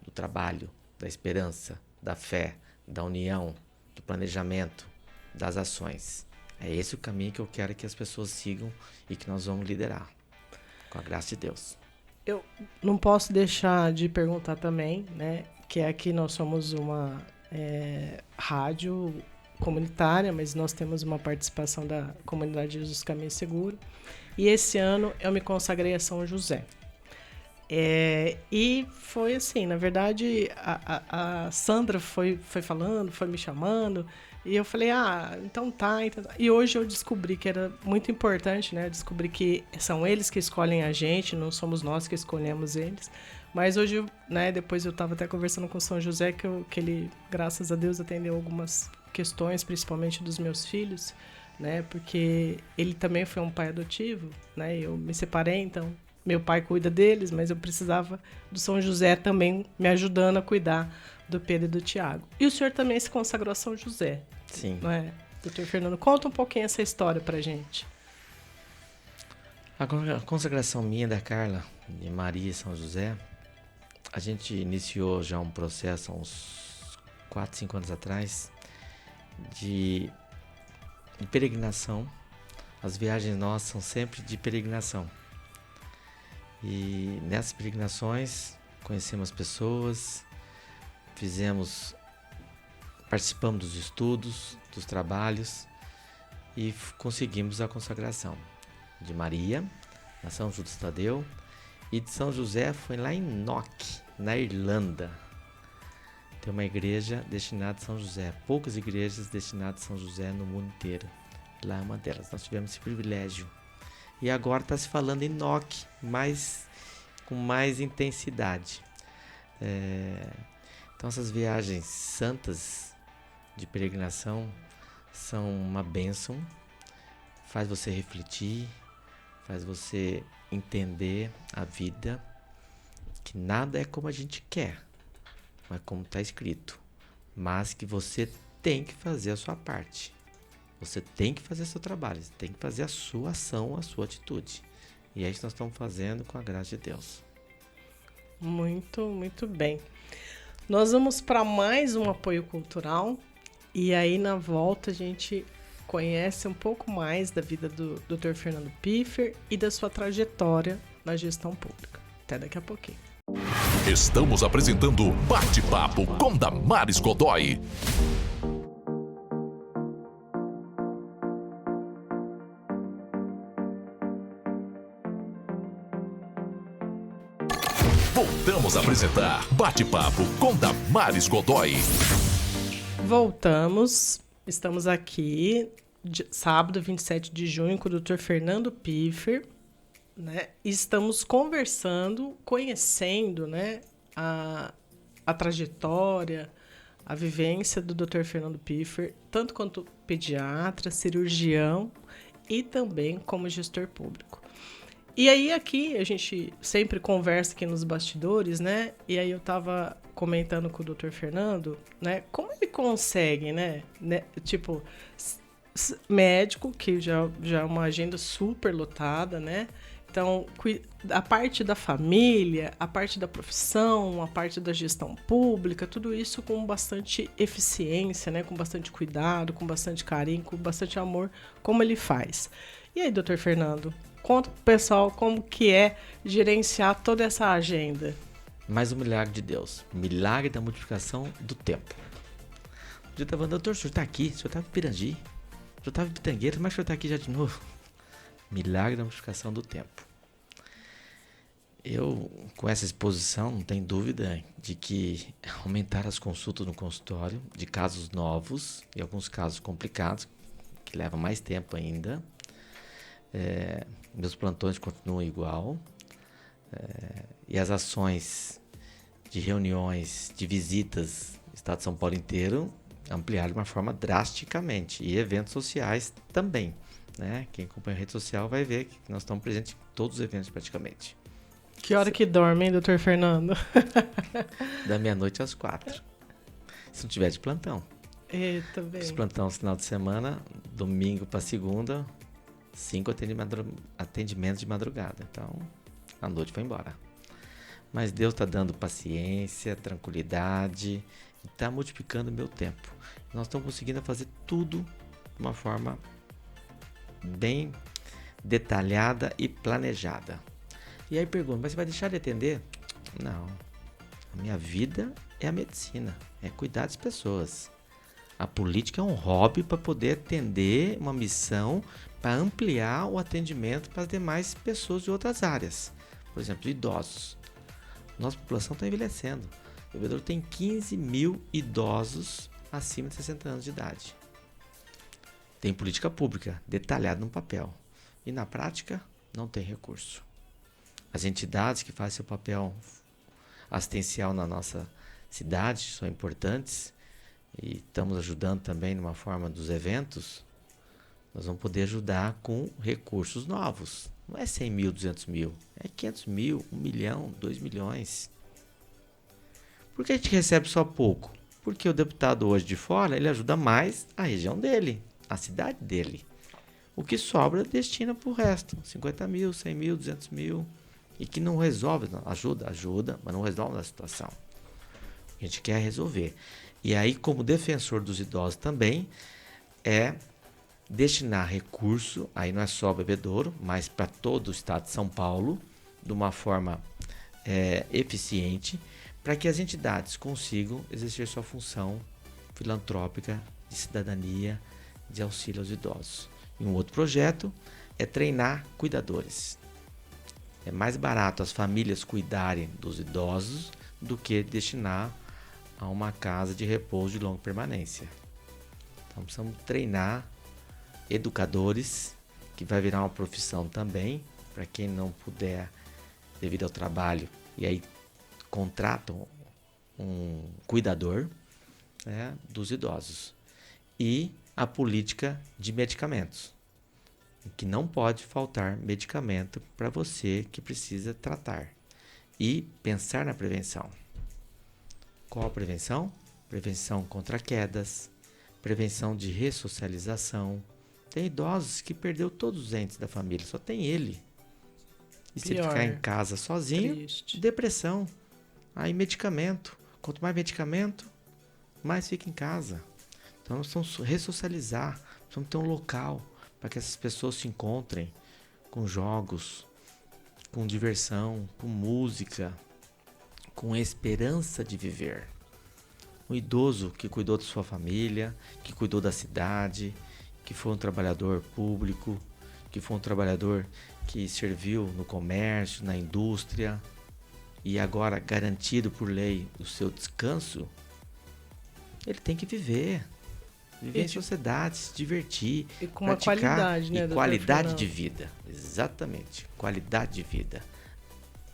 do trabalho, da esperança, da fé, da união, do planejamento, das ações. É esse o caminho que eu quero que as pessoas sigam e que nós vamos liderar, com a graça de Deus. Eu não posso deixar de perguntar também, né? Que aqui nós somos uma rádio comunitária, mas nós temos uma participação da comunidade Jesus Caminho Seguro. E esse ano eu me consagrei a São José. E foi assim, na verdade, a Sandra foi falando, foi me chamando, e eu falei, então tá. E hoje eu descobri que era muito importante, né? Descobri que são eles que escolhem a gente, não somos nós que escolhemos eles. Mas hoje, né, depois eu estava até conversando com o São José, que ele, graças a Deus, atendeu algumas questões, principalmente dos meus filhos, né? Porque ele também foi um pai adotivo, né? Eu me separei, então meu pai cuida deles, mas eu precisava do São José também me ajudando a cuidar do Pedro e do Tiago. E o senhor também se consagrou a São José. Sim. Não é? Doutor Fernando, conta um pouquinho essa história pra gente. A consagração minha, da Carla, de Maria e São José, a gente iniciou já um processo há uns 4, 5 anos atrás de peregrinação. As viagens nossas são sempre de peregrinação. E nessas peregrinações conhecemos pessoas, participamos dos estudos, dos trabalhos e conseguimos a consagração de Maria, na São Judas Tadeu, e de São José foi lá em Knock, na Irlanda. Tem uma igreja destinada a São José, poucas igrejas destinadas a São José no mundo inteiro. Lá é uma delas, nós tivemos esse privilégio. E agora está se falando em Knock, com mais intensidade. Então essas viagens santas de peregrinação são uma bênção, faz você refletir, faz você entender a vida, que nada é como a gente quer, não é como está escrito, mas que você tem que fazer a sua parte. Você tem que fazer seu trabalho, você tem que fazer a sua ação, a sua atitude. E é isso que nós estamos fazendo com a graça de Deus. Muito, muito bem. Nós vamos para mais um apoio cultural e aí na volta a gente conhece um pouco mais da vida do Dr. Fernando Piffer e da sua trajetória na gestão pública. Até daqui a pouquinho. Estamos apresentando Bate-Papo com Damares Godoy. Voltamos a apresentar Bate-Papo com Damares Godoy. Voltamos. Estamos aqui, sábado 27 de junho, com o Dr. Fernando Piffer, né? E estamos conversando, conhecendo, né, a trajetória, a vivência do Dr. Fernando Piffer, tanto quanto pediatra, cirurgião e também como gestor público. E aí aqui a gente sempre conversa aqui nos bastidores, né? E aí eu tava comentando com o Dr. Fernando, né? Como ele consegue, né? Tipo, médico, que já é uma agenda super lotada, né? Então, a parte da família, a parte da profissão, a parte da gestão pública, tudo isso com bastante eficiência, né? Com bastante cuidado, com bastante carinho, com bastante amor, como ele faz. E aí, Dr. Fernando, conta pro pessoal como que é gerenciar toda essa agenda. Mais um milagre de Deus. Milagre da multiplicação do tempo. Eu estava falando, doutor, o senhor está aqui? O senhor estava em Pirangi? O senhor estava em Pitangueira? Mas o senhor está aqui já de novo? Milagre da multiplicação do tempo. Eu, com essa exposição, não tenho dúvida de que aumentar as consultas no consultório de casos novos e alguns casos complicados, que levam mais tempo ainda. Meus plantões continuam igual. E as ações de reuniões, de visitas no estado de São Paulo inteiro ampliaram de uma forma drasticamente. E eventos sociais também, né? Quem acompanha a rede social vai ver que nós estamos presentes em todos os eventos praticamente. Que hora que dorme, hein, Dr. Fernando? Da meia-noite às 4. se não tiver de plantão. Eita, Os bem. plantões final de semana, domingo para segunda, 5 atendimentos de madrugada. Então, a noite foi embora. Mas Deus está dando paciência, tranquilidade, e está multiplicando o meu tempo. Nós estamos conseguindo fazer tudo de uma forma bem detalhada e planejada. E aí pergunta, mas você vai deixar de atender? Não. A minha vida é a medicina, é cuidar das pessoas. A política é um hobby para poder atender uma missão, para ampliar o atendimento para as demais pessoas de outras áreas. Por exemplo, idosos. Nossa população está envelhecendo. O Bebedouro tem 15 mil idosos acima de 60 anos de idade. Tem política pública detalhada no papel. E na prática, não tem recurso. As entidades que fazem seu papel assistencial na nossa cidade são importantes. E estamos ajudando também numa forma dos eventos. Nós vamos poder ajudar com recursos novos. Não é 100 mil, 200 mil. É 500 mil, 1 milhão, 2 milhões. Por que a gente recebe só pouco? Porque o deputado hoje de fora, ele ajuda mais a região dele, a cidade dele. O que sobra destina para o resto. 50 mil, 100 mil, 200 mil. E que não resolve. Não. Ajuda, mas não resolve a situação. A gente quer resolver. E aí, como defensor dos idosos também, é destinar recurso, aí não é só Bebedouro, mas para todo o estado de São Paulo, de uma forma eficiente, para que as entidades consigam exercer sua função filantrópica de cidadania, de auxílio aos idosos. E um outro projeto é treinar cuidadores. É mais barato as famílias cuidarem dos idosos do que destinar a uma casa de repouso de longa permanência. Então precisamos treinar educadores, que vai virar uma profissão também, para quem não puder, devido ao trabalho, e aí contratam um cuidador, né, dos idosos. E a política de medicamentos, que não pode faltar medicamento para você que precisa tratar. E pensar na prevenção. Qual a prevenção? Prevenção contra quedas, prevenção de ressocialização. Tem idosos que perdeu todos os entes da família, só tem ele. E se ele Pior. ficar em casa sozinho, Triste. depressão. Aí medicamento. Quanto mais medicamento, mais fica em casa. Então nós precisamos ressocializar, precisamos ter um local para que essas pessoas se encontrem com jogos, com diversão, com música, com esperança de viver. Um idoso que cuidou de sua família, que cuidou da cidade, que foi um trabalhador público, que foi um trabalhador que serviu no comércio, na indústria, e agora garantido por lei o seu descanso, ele tem que viver em sociedade, se divertir, E com uma praticar, qualidade, né, e doutor qualidade Fernando? de vida. Exatamente, qualidade de vida.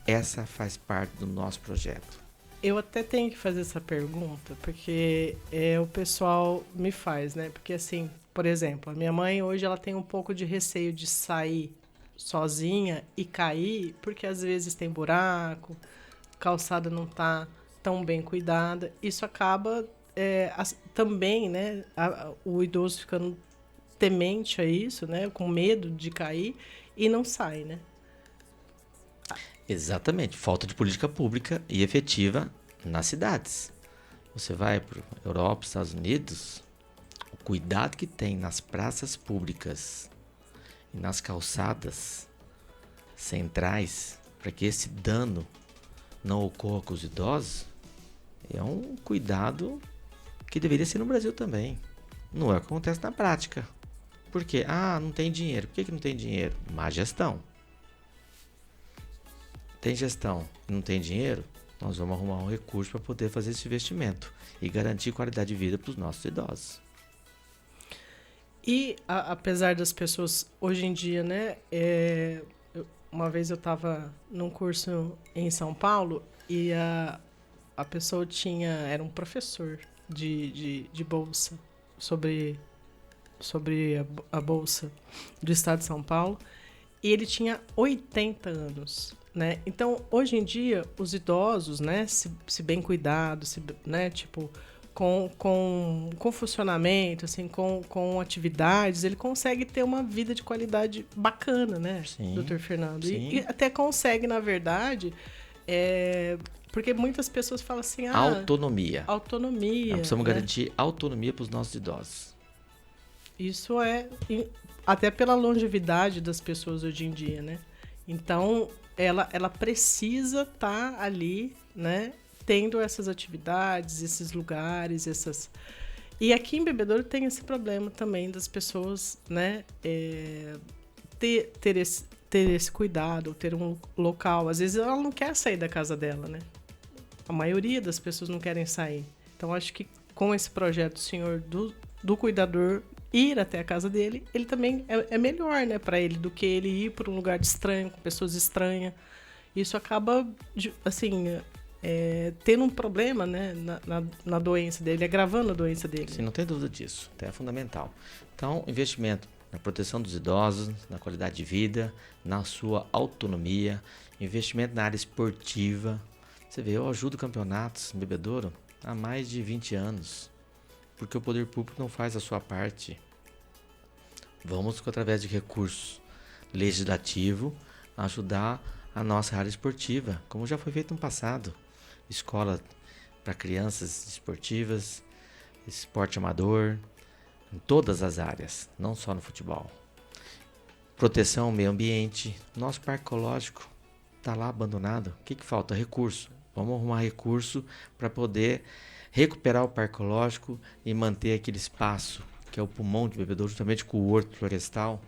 Essa faz parte do nosso projeto. Eu até tenho que fazer essa pergunta, porque o pessoal me faz, né? Porque assim, por exemplo, a minha mãe hoje ela tem um pouco de receio de sair sozinha e cair, porque às vezes tem buraco, calçada não tá tão bem cuidada. Isso acaba também, né? O idoso ficando temente a isso, né? Com medo de cair e não sai, né? Exatamente, falta de política pública e efetiva nas cidades. Você vai para a Europa, Estados Unidos, o cuidado que tem nas praças públicas e nas calçadas centrais para que esse dano não ocorra com os idosos é um cuidado que deveria ser no Brasil também. Não é o que acontece na prática. Por quê? Não tem dinheiro. Por que não tem dinheiro? Má gestão. Tem gestão e não tem dinheiro, nós vamos arrumar um recurso para poder fazer esse investimento e garantir qualidade de vida para os nossos idosos. E apesar das pessoas hoje em dia, né? Uma vez eu estava num curso em São Paulo e a pessoa era um professor de bolsa sobre a bolsa do estado de São Paulo e ele tinha 80 anos. Né? Então, hoje em dia, os idosos, né, se bem cuidados, né, tipo, com funcionamento, assim, com atividades, ele consegue ter uma vida de qualidade bacana, né, Sim, doutor Fernando? E sim. até consegue, na verdade, porque muitas pessoas falam assim, Autonomia. autonomia, Nós precisamos né? garantir autonomia para os nossos idosos. Isso até pela longevidade das pessoas hoje em dia, né? Então, ela precisa estar ali, né? Tendo essas atividades, esses lugares, E aqui em Bebedouro tem esse problema também das pessoas, né? Ter esse cuidado, ter um local. Às vezes ela não quer sair da casa dela, né? A maioria das pessoas não querem sair. Então, acho que com esse projeto, o senhor do cuidador ir até a casa dele, ele também é melhor, né, para ele, do que ele ir para um lugar estranho, com pessoas estranhas. Isso acaba, assim, tendo um problema, né, na doença dele, agravando a doença dele. Sim, não tem dúvida disso. É fundamental. Então, investimento na proteção dos idosos, na qualidade de vida, na sua autonomia, investimento na área esportiva. Você vê, eu ajudo campeonatos em Bebedouro há mais de 20 anos. Porque o poder público não faz a sua parte. Vamos, através de recursos legislativos, ajudar a nossa área esportiva, como já foi feito no passado. Escola para crianças esportivas, esporte amador, em todas as áreas, não só no futebol. Proteção ao meio ambiente. Nosso parque ecológico está lá abandonado. O que falta? Recurso. Vamos arrumar recurso para poder recuperar o parque ecológico e manter aquele espaço que é o pulmão de Bebedouro, juntamente com o horto florestal.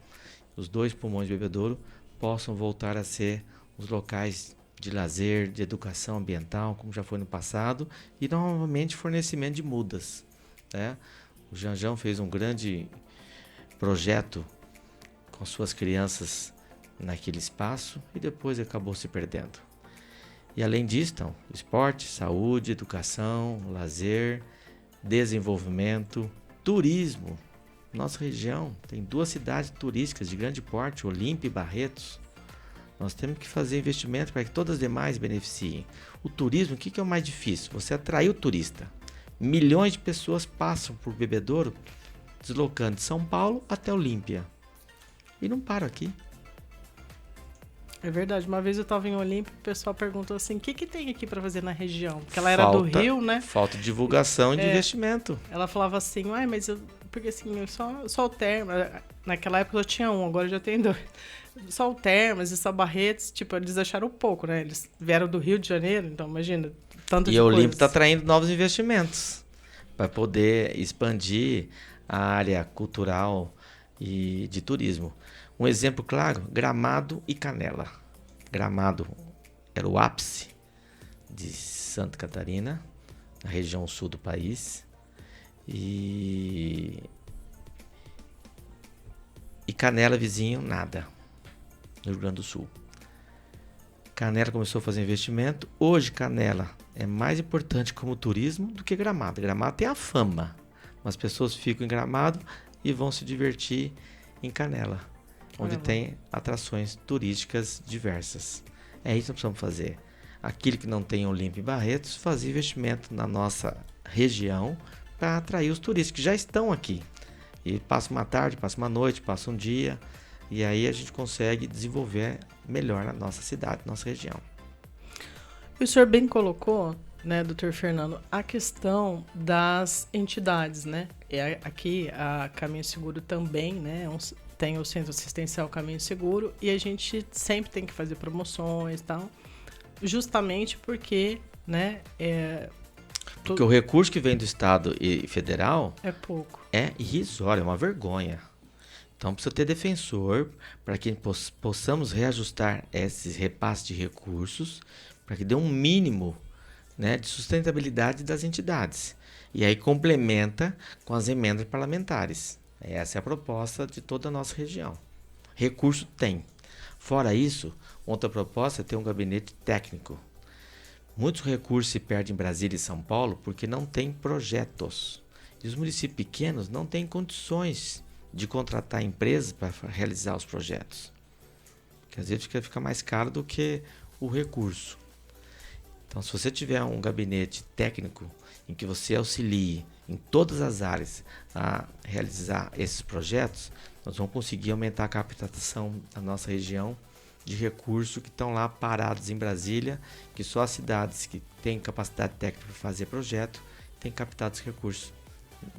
Os dois pulmões de Bebedouro possam voltar a ser os locais de lazer, de educação ambiental, como já foi no passado, e novamente fornecimento de mudas, né? O Janjão fez um grande projeto com suas crianças naquele espaço e depois acabou se perdendo. E além disso, então, esporte, saúde, educação, lazer, desenvolvimento, turismo. Nossa região tem 2 cidades turísticas de grande porte, Olímpia e Barretos. Nós temos que fazer investimento para que todas as demais beneficiem. O turismo, o que é o mais difícil? Você atrair o turista. Milhões de pessoas passam por Bebedouro, deslocando de São Paulo até Olímpia. E não param aqui. É verdade. Uma vez eu estava em Olímpia, o pessoal perguntou assim, o que tem aqui para fazer na região? Porque ela era do Rio, né? Falta de divulgação e de investimento. Ela falava assim, mas porque assim, só o Termas, naquela época eu tinha um, agora eu já tenho 2. Só o Termas e só Barretos, tipo, eles acharam pouco, né? Eles vieram do Rio de Janeiro, então imagina, tanto de E a coisas. Olímpia está atraindo novos investimentos para poder expandir a área cultural e de turismo. Um exemplo claro, Gramado e Canela. Gramado era o ápice de Santa Catarina, na região sul do país. E Canela, vizinho, nada, no Rio Grande do Sul. Canela começou a fazer investimento. Hoje, Canela é mais importante como turismo do que Gramado. Gramado tem a fama, mas as pessoas ficam em Gramado e vão se divertir em Canela, onde tem atrações turísticas diversas. É isso que nós precisamos fazer. Aquilo que não tem Olímpia e Barretos, fazer investimento na nossa região para atrair os turistas que já estão aqui. E passa uma tarde, passa uma noite, passa um dia, e aí a gente consegue desenvolver melhor a nossa cidade, nossa região. E o senhor bem colocou, né, doutor Fernando, a questão das entidades, né? Aqui a Caminho Seguro também, né, tem o Centro Assistencial Caminho Seguro, e a gente sempre tem que fazer promoções e tal, justamente porque, né, porque o recurso que vem do Estado e federal é pouco. É irrisório, é uma vergonha. Então precisa ter defensor para que possamos reajustar esses repasses de recursos para que dê um mínimo, né, de sustentabilidade das entidades. E aí complementa com as emendas parlamentares. Essa é a proposta de toda a nossa região. Recurso tem. Fora isso, outra proposta é ter um gabinete técnico. Muitos recursos se perdem em Brasília e São Paulo porque não tem projetos. E os municípios pequenos não têm condições de contratar empresas para realizar os projetos. Porque às vezes fica mais caro do que o recurso. Então, se você tiver um gabinete técnico em que você auxilie em todas as áreas a realizar esses projetos, nós vamos conseguir aumentar a captação da nossa região de recursos que estão lá parados em Brasília, que só as cidades que têm capacidade técnica para fazer projeto têm captado esses recursos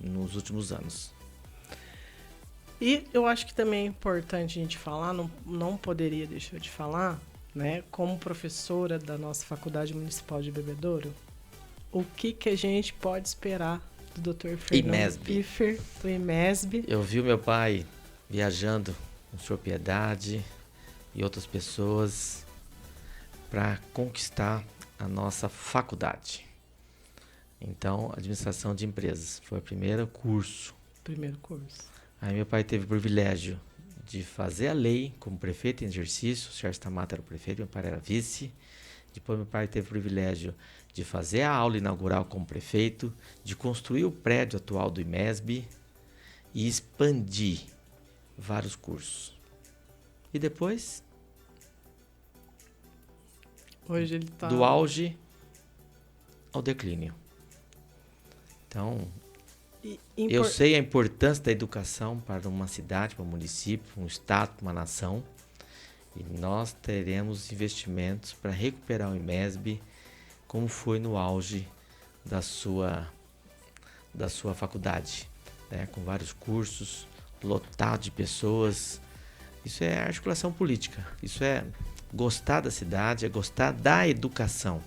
nos últimos anos. E eu acho que também é importante a gente falar, não poderia deixar de falar, né, como professora da nossa Faculdade Municipal de Bebedouro, o que a gente pode esperar do Dr. Fernando Piffer, do IMESB. Eu vi o meu pai viajando com o Sr. Piedade e outras pessoas para conquistar a nossa faculdade. Então, administração de empresas foi o primeiro curso. Primeiro curso. Aí meu pai teve o privilégio de fazer a lei como prefeito em exercício. O Sérgio Tamata era o prefeito, meu pai era vice. Depois meu pai teve o privilégio de fazer a aula inaugural como prefeito, de construir o prédio atual do IMESB e expandir vários cursos. E depois, hoje ele tá do auge ao declínio. Então, eu sei a importância da educação para uma cidade, para um município, para um estado, para uma nação. E nós teremos investimentos para recuperar o IMESB como foi no auge da sua faculdade, né? Com vários cursos, lotado de pessoas. Isso é articulação política, isso é gostar da cidade, é gostar da educação.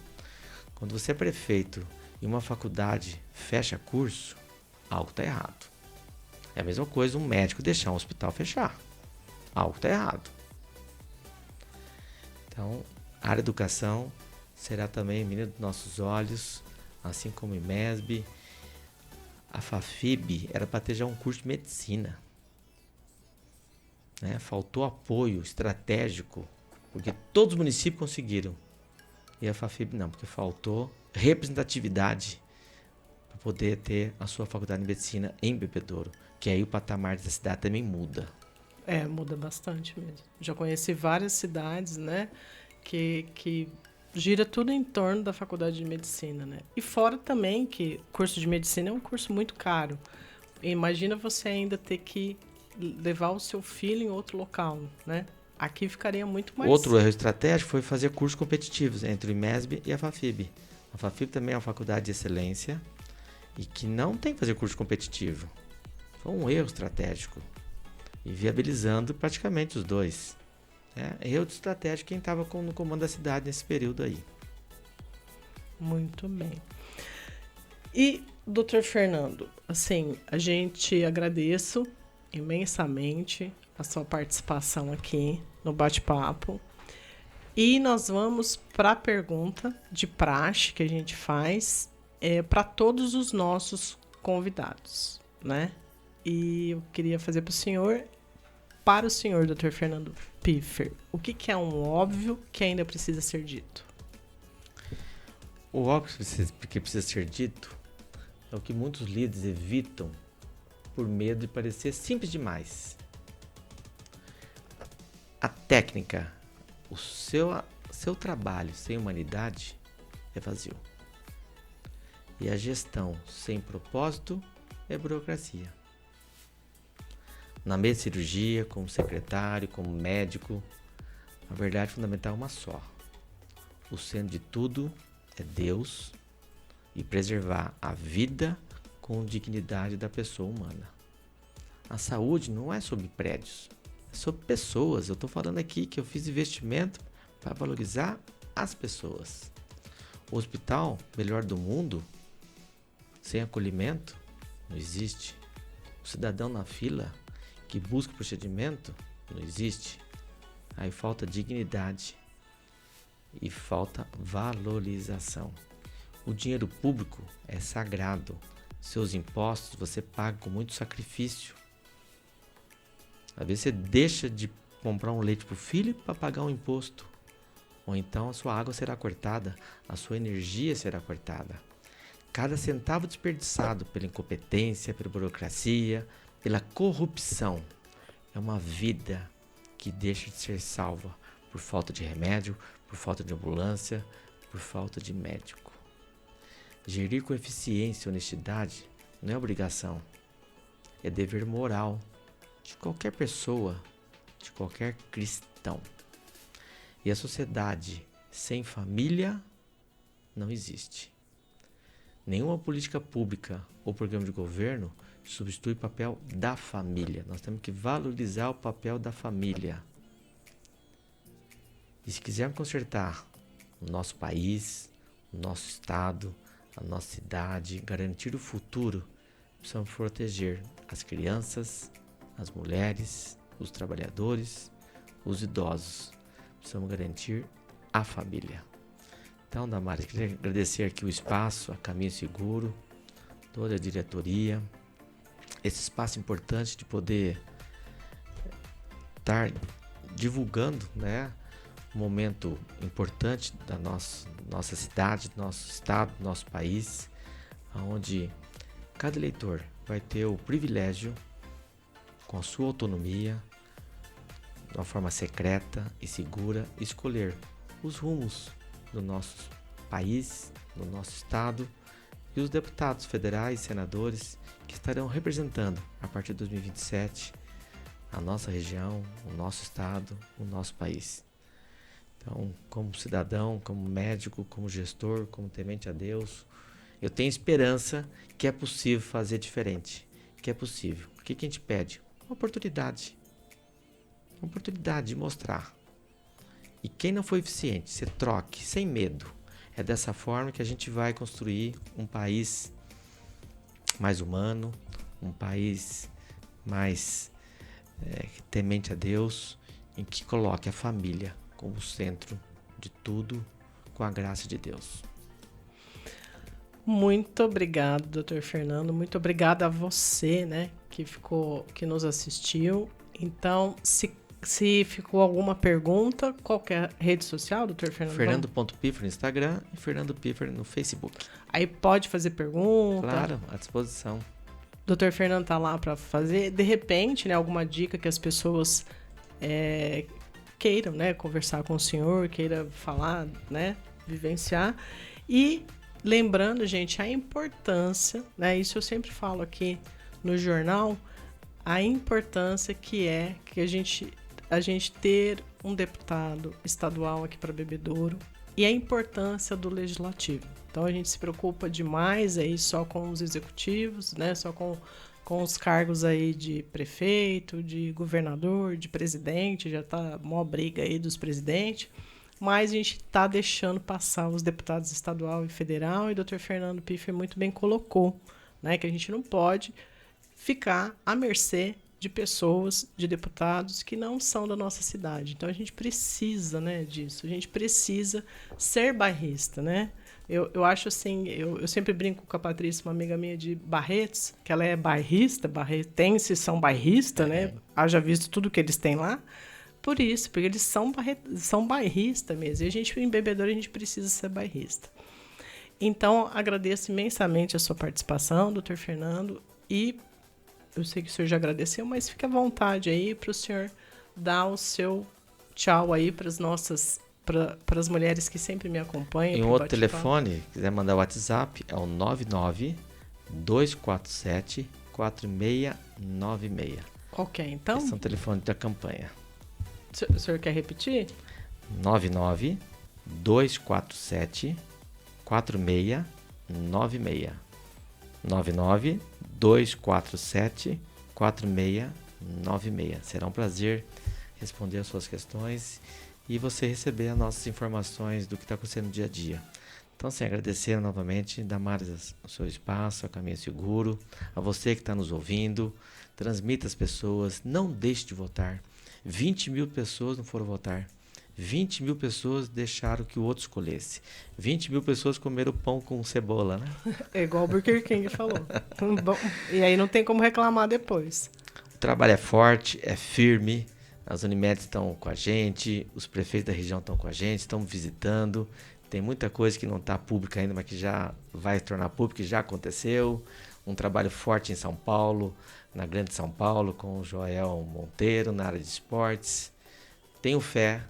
Quando você é prefeito e uma faculdade fecha curso, algo está errado. É a mesma coisa um médico deixar um hospital fechar. Algo está errado. Então, a área de educação será também menina dos nossos olhos, assim como o IMESB. A FAFIB era para ter já um curso de medicina. Né? Faltou apoio estratégico, porque todos os municípios conseguiram. E a FAFIB não, porque faltou representatividade para poder ter a sua faculdade de medicina em Bebedouro. Que aí o patamar da cidade também muda. Muda bastante mesmo. Já conheci várias cidades, né, que gira tudo em torno da faculdade de medicina, né? E fora também que o curso de medicina é um curso muito caro. Imagina você ainda ter que levar o seu filho em outro local, né? Aqui ficaria muito mais... Outro erro estratégico foi fazer cursos competitivos entre o IMESB e a FAFIB. A FAFIB também é uma faculdade de excelência e que não tem que fazer curso competitivo. Foi um erro estratégico. E viabilizando praticamente os dois. Erro de estratégia quem estava no comando da cidade nesse período aí. Muito bem. E, Dr. Fernando, assim, a gente agradece imensamente a sua participação aqui no bate-papo. E nós vamos para a pergunta de praxe que a gente faz para todos os nossos convidados, né? E eu queria fazer para o senhor, Dr. Fernando Piffer, o que é um óbvio que ainda precisa ser dito? O óbvio que precisa ser dito é o que muitos líderes evitam por medo de parecer simples demais. A técnica, o seu trabalho sem humanidade é vazio. E a gestão sem propósito é burocracia. Na mesa de cirurgia, como secretário, como médico, a verdade fundamental é uma só. O centro de tudo é Deus e preservar a vida com dignidade da pessoa humana. A saúde não é sobre prédios, é sobre pessoas. Eu estou falando aqui que eu fiz investimento para valorizar as pessoas. O hospital melhor do mundo, sem acolhimento, não existe. O cidadão na fila que busca procedimento, não existe. Aí falta dignidade e falta valorização. O dinheiro público é sagrado. Seus impostos você paga com muito sacrifício. Às vezes você deixa de comprar um leite para o filho para pagar um imposto. Ou então a sua água será cortada, a sua energia será cortada. Cada centavo desperdiçado pela incompetência, pela burocracia, pela corrupção, é uma vida que deixa de ser salva por falta de remédio, por falta de ambulância, por falta de médico. Gerir com eficiência e honestidade não é obrigação, é dever moral de qualquer pessoa, de qualquer cristão. E a sociedade sem família não existe. Nenhuma política pública ou programa de governo substitui o papel da família. Nós temos que valorizar o papel da família. E se quisermos consertar o nosso país, o nosso estado, a nossa cidade, garantir o futuro, precisamos proteger as crianças, as mulheres, os trabalhadores, os idosos. Precisamos garantir a família. Então, Damares, queria agradecer aqui o espaço, a Caminho Seguro, toda a diretoria, esse espaço importante de poder estar divulgando, né, um momento importante da nossa cidade, do nosso estado, do nosso país, onde cada eleitor vai ter o privilégio, com a sua autonomia, de uma forma secreta e segura, escolher os rumos do nosso país, do nosso estado, e os deputados federais, senadores, que estarão representando, a partir de 2027, a nossa região, o nosso estado, o nosso país. Então, como cidadão, como médico, como gestor, como temente a Deus, eu tenho esperança que é possível fazer diferente, que é possível. O que a gente pede? Uma oportunidade de mostrar. E quem não foi eficiente, você troque, sem medo. É dessa forma que a gente vai construir um país mais humano, um país mais temente a Deus, em que coloque a família como centro de tudo, com a graça de Deus. Muito obrigado, doutor Fernando. Muito obrigado a você, né, que nos assistiu. Então, se ficou alguma pergunta, qualquer rede social, doutor Fernando? Fernando.Piffer no Instagram e Fernando Piffer no Facebook. Aí pode fazer pergunta. Claro, à disposição. Doutor Fernando tá lá para fazer. De repente, né, alguma dica que as pessoas queiram, né, conversar com o senhor, queira falar, né, vivenciar. E lembrando, gente, a importância, né, isso eu sempre falo aqui no jornal, a importância que é que a gente ter um deputado estadual aqui para Bebedouro e a importância do legislativo. Então a gente se preocupa demais aí só com os executivos, né? Só com os cargos aí de prefeito, de governador, de presidente, já tá mó briga aí dos presidentes, mas a gente tá deixando passar os deputados estadual e federal, e o Dr. Fernando Piffer muito bem colocou, né? Que a gente não pode ficar à mercê de pessoas, de deputados que não são da nossa cidade. Então a gente precisa, né, disso. A gente precisa ser bairrista, né? Eu acho assim, eu sempre brinco com a Patrícia, uma amiga minha de Barretos, que ela é bairrista, barretenses são bairristas, né? Haja visto tudo que eles têm lá. Por isso, porque eles são bairristas mesmo. E a gente, em Bebedouro, a gente precisa ser bairrista. Então, agradeço imensamente a sua participação, doutor Fernando, e eu sei que o senhor já agradeceu, mas fique à vontade aí para o senhor dar o seu tchau aí para as mulheres que sempre me acompanham. Em outro telefone, quiser mandar o WhatsApp, é o 99-247-4696. Ok, então? Esse é o telefone da campanha. O senhor quer repetir? 99-247-4696. 99-247-4696. Será um prazer responder as suas questões e você receber as nossas informações do que está acontecendo no dia a dia. Então, sim, agradecer novamente, Damares, o seu espaço, a Caminho Seguro, a você que está nos ouvindo, transmita as pessoas, não deixe de votar. 20 mil pessoas não foram votar. 20 mil pessoas deixaram que o outro escolhesse. 20 mil pessoas comeram pão com cebola, né? É igual o Burger King falou. Bom, e aí não tem como reclamar depois. O trabalho é forte, é firme. As Unimedes estão com a gente, os prefeitos da região estão com a gente, estão visitando. Tem muita coisa que não está pública ainda, mas que já vai se tornar pública, que já aconteceu. Um trabalho forte em São Paulo, na Grande São Paulo, com o Joel Monteiro, na área de esportes. Tenho fé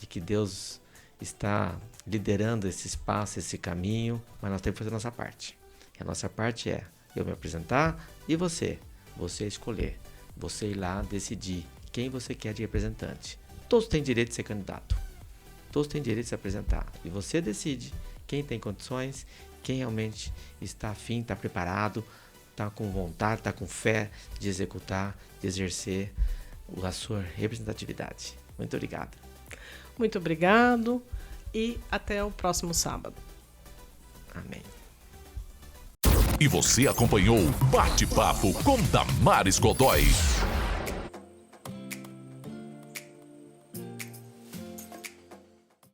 de que Deus está liderando esse espaço, esse caminho, mas nós temos que fazer a nossa parte. E a nossa parte é eu me apresentar e você escolher, você ir lá decidir quem você quer de representante. Todos têm direito de ser candidato, todos têm direito de se apresentar e você decide quem tem condições, quem realmente está afim, está preparado, está com vontade, está com fé de executar, de exercer a sua representatividade. Muito obrigado. Muito obrigado e até o próximo sábado. Amém. E você acompanhou Bate-Papo com Damares Godoy.